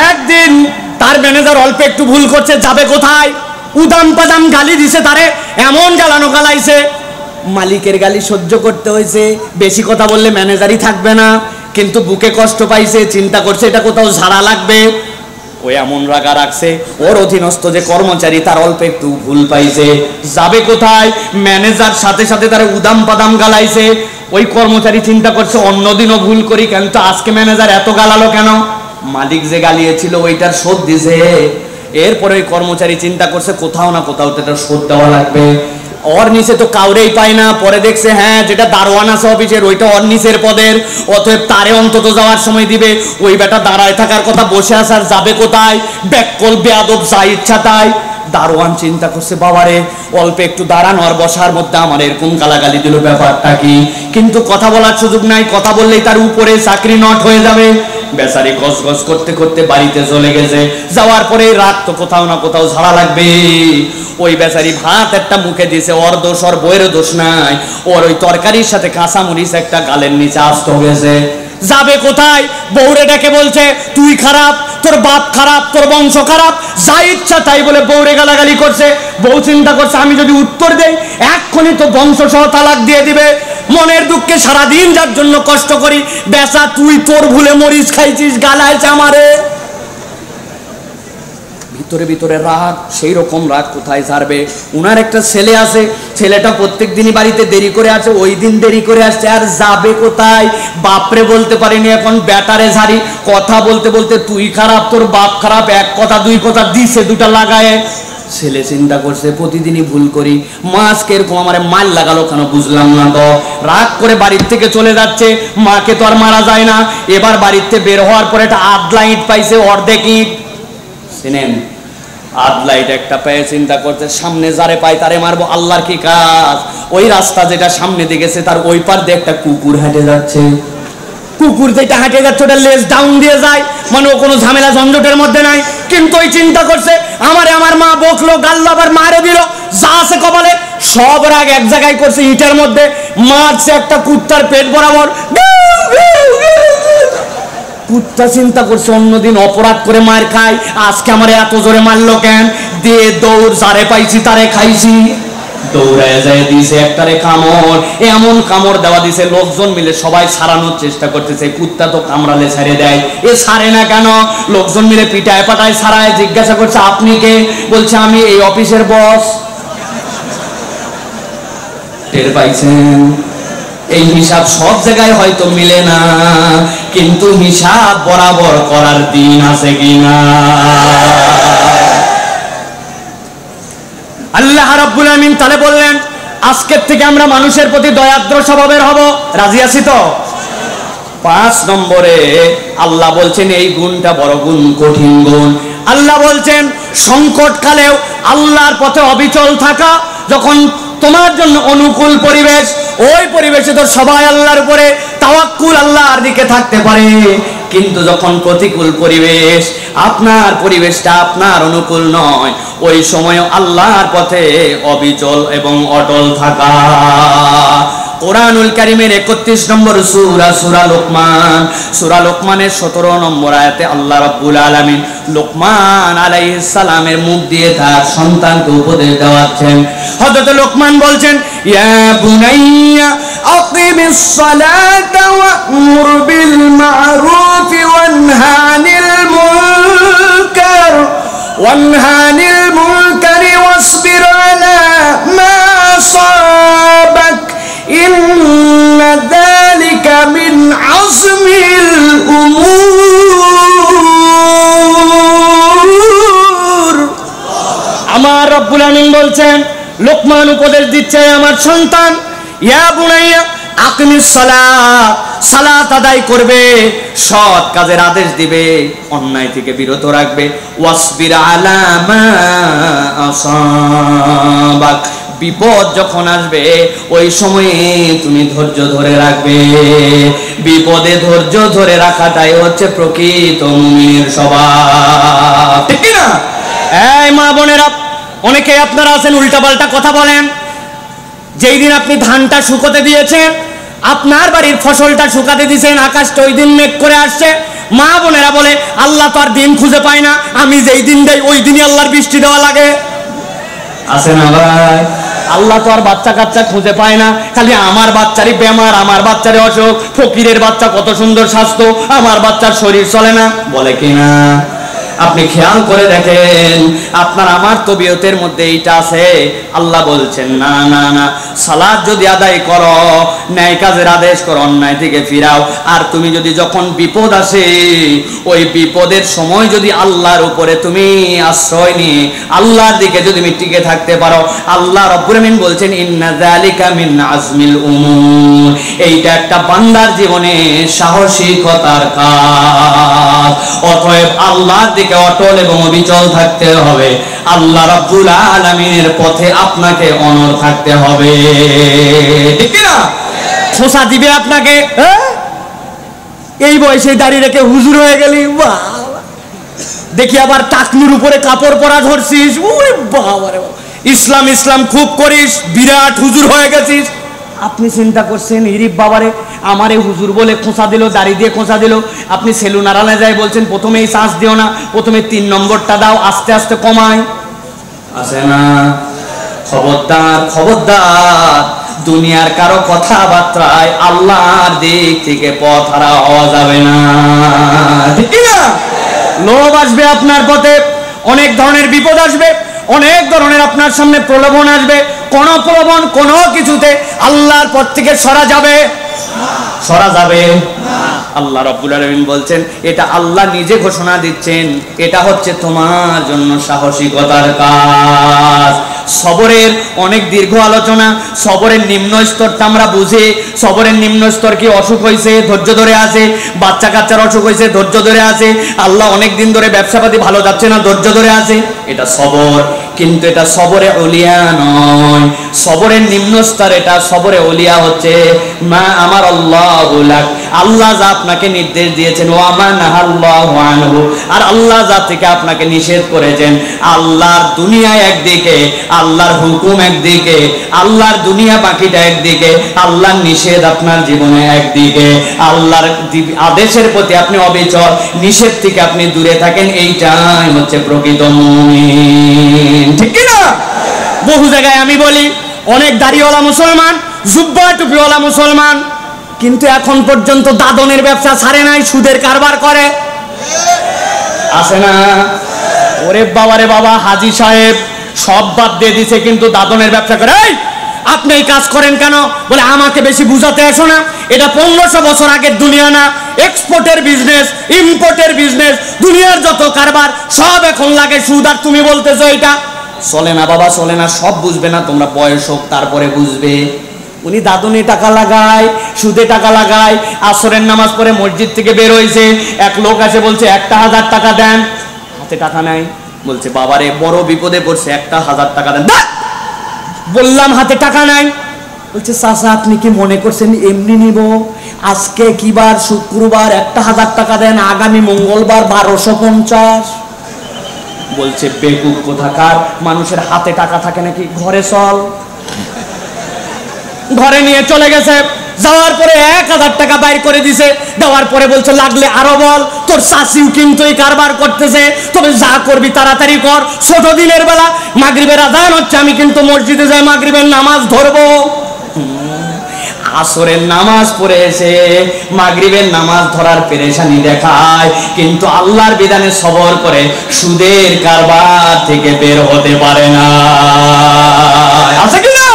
একদিন তার ম্যানেজার অল্প একটু ভুল করছে, যাবে কোথায়, উদাম পাদাম গালি দিছে, তারে এমন গালানো গালাইছে, মালিকের গালি সহ্য করতে হয়েছে। বেশি কথা বললে ম্যানেজারই থাকবে না, কিন্তু বুকে কষ্ট পাইছে, চিন্তা করছে এটা কোথাও ঝাড়া লাগবে। ও এমন রাগা রাখছে, ওর অধীনস্থ যে কর্মচারী তার অল্প একটু ভুল পাইছে, যাবে কোথায়, ম্যানেজার সাথে সাথে তার উদাম পাদাম গালাইছে। ওই কর্মচারী চিন্তা করছে অন্যদিনও ভুল করি, কিন্তু আজকে ম্যানেজার এত গালালো কেন? মালিক যে গালিয়েছিল ওইটার শোধ দিছে। এরপরে ওই কর্মচারী চিন্তা করছে কোথাও না কোথাও তো এটা শোধ দেওয়া লাগবে। ওর নিচে তো কাউরেই পায় না, পরে দেখছে হ্যাঁ যেটা দারোয়ান আছে অফিসের ওইটা ওর নিচের পদের, অতএব তারে অন্তত যাওয়ার সময় দিবে। ওই বেটা দাঁড়ায় থাকার কথা, বসে আসার যাবে কোথায়, ব্যাককল বেয়াদব যা ইচ্ছা তাই। দারোয়ান চিন্তা করছে বাবারে অল্প একটু দাঁড়ানো আর বসার মধ্যে আমার এরকম গালাগালি দিল, ব্যাপারটা কি? কিন্তু কথা বলার সুযোগ নাই, কথা বললেই তার উপরে চাকরি নট হয়ে যাবে। বেচারি গস গস করতে করতে বাড়িতে চলে গেছে। যাওয়ার পরে রাত তো কোথাও না কোথাও ঝাড়া লাগবে। ওই বেচারি ভাত একটা মুখে দিয়েছে, ওর দোষ, ওর বইয়ের দোষ নাই। ওর ওই তরকারির সাথে কাঁচা মরিচ একটা গালের নিচে আস্ত গেছে। যাবে কোথায়? বউরে ডেকে বলছে তুই খারাপ, তোর বাপ খারাপ, তোর বংশ খারাপ, যা ইচ্ছা তাই বলে বউরে গালাগালি করছে। বউ চিন্তা করছে আমি যদি উত্তর দেই এক্ষুনি তো বংশ সহ তালাক দিয়ে দিবে। মনের দুঃখে সারাদিন যার জন্য কষ্ট করি, বেচা তুই তোর ভুলে মরিচ খাইছিস, গালাইছে আমারে। ভিতরে ভিতরে রাগ, সেই রকম রাগ কোথায় ছাড়বে? উনার একটা ছেলে আছে, ছেলেটা প্রত্যেক দিনই বাড়িতে দেরি করে আসে, ওই দিন দেরি করে আসছে, আর যাবে কোথায়? বাপরে বলতে পারিনি, এখন ব্যাটারে ঝাড়ি। কথা বলতে বলতে তুই খারাপ, তোর বাপ খারাপ, এক কথা দুই কথা দিছে দুটা লাগায়। ছেলে চিন্তা করছে প্রতিদিনই ভুল করি, মা আজকে এরকম আমার মাল লাগালো কেন বুঝলাম না তো। রাগ করে বাড়ির থেকে চলে যাচ্ছে। মাকে তো আর মারা যায় না। এবার বাড়িতে বের হওয়ার পরে একটা আধলা ইট পাইছে, অর্ধেক ইট চিনেন, আধলা ইট একটা পেয়ে চিন্তা করছে সামনে যারে পাই তারে মারবো, আল্লাহর কি কাজ। ওই রাস্তা যেটা সামনে দিয়ে গেছে তার ওই পার দিয়ে একটা কুকুর হেঁটে যাচ্ছে। কুকুর যেটা হেঁটে যাচ্ছে ওটা লেজ ডাউন দিয়ে যায়, মানে ও কোনো ঝামেলা ঝঞ্ঝটের মধ্যে নাই। কিন্তু ওই চিন্তা করছে আমার মা বকলো, গাল্লো, আবার মারে দিল, যা আছে কপালে সব রাগ এক জায়গায় করছে, ইটের মধ্যে মারছে একটা কুত্তার পেট বরাবর। কুত্তা চিন্তা করছে অন্যদিন অপরাধ করে মার খাই, আজকে আমার এত জোরে মারলো কেন? দিয়ে দৌড়, যারে পাইছি তারে খাইছি। দৌড়ায় যায় দিছে একটারে কামড়, এমন কামড় দেওয়া দিছে লোকজন মিলে সবাই ছাড়ানোর চেষ্টা করতেছে। কুত্তা তো কামড়ালে ছেড়ে দেয়, এ ছাড়ে না কেন? লোকজন মিলে পিটায় পাটায় ছাড়ায়। জিজ্ঞাসা করছে আপনি কে? বলছে আমি এই অফিসের বস। টের পাইছেন? এই হিসাব সব জায়গায় হয়তো মিলে না, কিন্তু হিসাব বরাবর করার দিন আছে কিনা? আল্লাহ রাব্বুল আমিন তাহলে বললেন আজকের থেকে আমরা মানুষের প্রতি দয়াদ্র স্বভাবের হব। রাজি আছি তো? 5 নম্বরে আল্লাহ বলছেন এই গুণটা বড় গুণ, কঠিন গুণ। আল্লাহ বলছেন সংকটকালেও আল্লাহর পথে অবিচল থাকা। যখন তোমার জন্য অনুকূল পরিবেশ, ওই পরিবেশে তো সবাই আল্লাহর উপরে তাওয়াক্কুল, আল্লাহর দিকে থাকতে পারে। কিন্তু যখন প্রতিকূল পরিবেশ, আপনার পরিবেশটা আপনার অনুকূল নয়, ওই সময় আল্লাহর পথে অবিচল এবং অটল থাকা। কোরআনুল কারীমের 31 নম্বর সূরা, সূরা লোকমান, সূরা লোকমানের 17 নম্বর আয়াতে আল্লাহ রাব্বুল আলামিন লোকমান আলাইহিস সালামের মুখ দিয়ে তার সন্তানকে উপদেশ দেওয়াচ্ছেন। হযরত লোকমান বলছেন ইয়া বুনাইয়া আকিমিস সালাতা ওয়া'মুর বিল মা'রুফ ওয়ানহা আনিল মুনকার ওয়াসবির আলা মা আসাবাক ইন্না যালিকা মিন আযমিল উমুর। আমার রব্বুল আমিন বলছেন, লোকমান উপদেশ দিচ্ছে আমার সন্তান, ইয়া বুনাইয়া আকিমিস সালাত, সালাত আদায় করবে, সৎ কাজের আদেশ দিবে, অন্যায় থেকে বিরত রাখবে। ওয়াসবির আলা মা আসাবাক, বিপদ যখন আসবে ওই সময়ে তুমি ধৈর্য ধরে রাখবে। বিপদে ধৈর্য ধরে রাখাটাই হচ্ছে প্রকৃত মুমিনের স্বভাব, ঠিক না? এই মা বোনেরা, অনেকে আপনারা আছেন উল্টাপাল্টা কথা বলেন। যেই দিন আপনি ধানটা শুকোতে দিয়েছেন, আপনার বাড়ির ফসলটা শুকাতে দিয়েছেন, আকাশটা ওই দিন মেঘ করে আসছে, মা বোনেরা বলে আল্লাহ তো আর দিন খুঁজে পায় না, আমি যেই দিন দেই ওই দিনই আল্লাহর বৃষ্টি দেওয়া লাগে। আছে না ভাই? আল্লাহ তো আর বাচ্চা কাচ্চা খুঁজে পায় না, খালি আমার বাচ্চারই বেমার, আমার বাচ্চারই অসুখ, ফকিরের বাচ্চা কত সুন্দর স্বাস্থ্য, আমার বাচ্চার শরীর চলে না, বলে কিনা? আপনি খেয়াল করে দেখেন, আপনার আমার তবিয়তের মধ্যে এইটা আছে। আল্লাহ বলছেন না না না, সালাত যদি আদায় করো, ন্যায় কাজের আদেশ করো, অন্যায় থেকে ফিরাও। আর তুমি যদি যখন বিপদ আসে, ওই বিপদের সময় যদি আল্লাহর উপরে তুমি আশ্রয় নিয়ে আল্লাহর দিকে যদি তুমি টিকে থাকতে পারো, আল্লাহ রাব্বুল আমিন বলছেন ইন্না যালিকা মিন আজমিল উমুর, এইটা একটা বান্দার জীবনে সাহসিকতার কাজ। অতএব আল্লাহর দিকে অটল এবং অবিচল থাকতে হবে, আল্লাহ রাব্বুল আলামিনের পথে আপনাকে অনড় থাকতে হবে, ঠিক না? শোষা দিবে আপনাকে, এই বয়সে দাঁড়িয়ে রেখে হুজুর হয়ে গেলি, দেখি আবার টাকনুর উপরে কাপড় পরা ধরছিস, ওরে বাবা রে বাবা, ইসলাম ইসলাম খুব করিস, বিরাট হুজুর হয়ে গেছিস। আপনি চিন্তা করছেন ইরিফ বাবারে, আমারে হুজুর বলে খোঁচা দিল, দাড়ি দিয়ে খোঁচা দিল। আপনি সেলুন আড়ালে যাই বলছেন প্রথমে এই চান্স দিও না, প্রথমে 3 নম্বরটা দাও, আস্তে আস্তে কমায়। আছে না? খবরদার খবরদার, দুনিয়ার কারো কথাবার্তায় আল্লাহর দিক থেকে পথ হারা হওয়া যাবে না, ঠিক না? লোভ আসবে আপনার পথে, অনেক ধরনের বিপদ আসবে, অনেক ধরনের আপনার সামনে প্রলোভন আসবে। কোন প্রলোভন কোন কিছুতে আল্লাহর পথ থেকে সরা যাবে না। আল্লাহ রাব্বুল আলামিন বলছেন, এটা আল্লাহ নিজে ঘোষণা দিচ্ছেন, এটা হচ্ছে তোমার জন্য সাহসিকতার কাজ। সবরের অনেক দীর্ঘ আলোচনা। সবরের নিম্ন স্তরটা আমরা বুঝি। সবরের নিম্ন স্তর কি? অসুখ হয়েছে, ধৈর্য ধরে আছে। বাচ্চা কাচ্চার অসুখ হয়েছে, ধৈর্য ধরে আছে। আল্লাহ অনেক দিন ধরে ব্যবসাপাতি ভালো যাচ্ছে না, ধৈর্য ধরে আছে। এটা সবর। কিন্তু এটা সবরে ওলিয়া নয়। সবরের নিম্ন স্তর এটা। সবরে ওলিয়া হচ্ছে মা আমার আল্লাহু লাক, আল্লাহ যা আপনাকে নির্দেশ দিয়েছেন, ওয়া মা নাহাল্লাহু আনহু, আর আল্লাহ যা থেকে আপনাকে নিষেধ করেছেন। আল্লাহর দুনিয়া একদিকে, আল্লাহর হুকুম একদিকে, আল্লাহর দুনিয়া বাকিটা একদিকে, আল্লাহর নিষেধ আপনার জীবনে একদিকে। আল্লাহর আদেশের প্রতি আপনি অবিচল, নিষেধ থেকে আপনি দূরে থাকেন, এইটাই হচ্ছে প্রকৃত মুমিন, ঠিক কি না? বহু জায়গায় আমি বলি অনেক দাড়িওয়ালা মুসলমান, জুব্বা টুপিওয়ালা মুসলমান, কিন্তু এখন পর্যন্ত দাদনের ব্যবসা ছাড়ে নাই, সুদের কারবার করে। আছে না? ওরে বাবা রে বাবা, হাজী সাহেব সব বাদ দিয়ে দিছে কিন্তু দাদনের ব্যবসা করে। এই আপনি এই কাজ করেন কেন? বলে আমাকে বেশি বুঝাতে এসো না, এটা 1500 বছর আগের দুনিয়া না। এক্সপোর্টের বিজনেস, ইম্পোর্টের বিজনেস, দুনিয়ার যত কারবার সব এখন লাগে সুদ, আর তুমি বলতেছো এটা চলে না। বাবা চলে না, সব বুঝবে না, তোমরা বয়স হোক তারপরে বুঝবে। উনি দাদনে টাকা লাগায়, সুদে টাকা লাগায়। আসরের নামাজ পড়ে মসজিদ থেকে বের হয়েছে, এক লোক আসে বলছে 1000 টাকা দেন, হাতে টাকা নাই। বলছে বাবারে বড় বিপদে পড়ছে, 1000 টাকা দেন। বললাম হাতে টাকা নাই। বলছে চাচা আপনি কি মনে করছেন এমনি নিব? আজকে কি বার? শুক্রবার, 1000 টাকা দেন, আগামী মঙ্গলবার 1250। বলছে বেকুব কোথাকার, মানুষের হাতে টাকা থাকে নাকি? ঘরে চল। ঘরে নিয়ে চলে গেছে, যাওয়ার পরে 1000 টাকা বাইর করে দিছে। দেওয়ার পরে বলছে লাগলে আরো বল, তোর চাচিও কিন্তু এই কারবার করতেছে, তবে যা করবি তাড়াতাড়ি কর। ছোট দিনের বেলা মাগরিবের আযান হচ্ছে, আমি কিন্তু মসজিদে যাই মাগরিবের নামাজ ধরবো। আসরের নামাজ পড়ে এসে মাগরিবের নামাজ ধরার পেরেশানি দেখায়, কিন্তু আল্লাহর বিধানে সবর করে সুদের কারবার থেকে বের হতে পারে না। আছে কি না?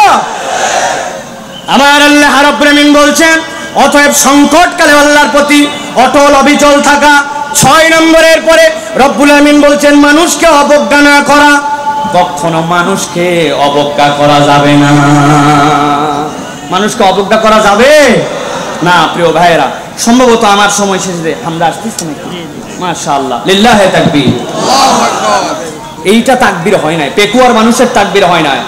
আমার আল্লাহ রাব্বুল আমিন বলছেন, অতএব সংকটকালে আল্লাহর প্রতি অটল অবিচল থাকা। 6 নম্বরের পরে রব্বুল আমিন বলছেন মানুষকে অবজ্ঞা না করা। কখনো মানুষকে অবজ্ঞা করা যাবে না। মানুষকে অবজ্ঞা করা যাবে না। প্রিয় ভাইয়েরা, সম্ভবত আমার সময় শেষে আমরা আসতেছি নাকি? মাশাআল্লাহ, লিল্লাহি তাকবীর। এইটা তাকবীর হয় নাই, পেকুয়ার মানুষের তাকবীর হয় নাই।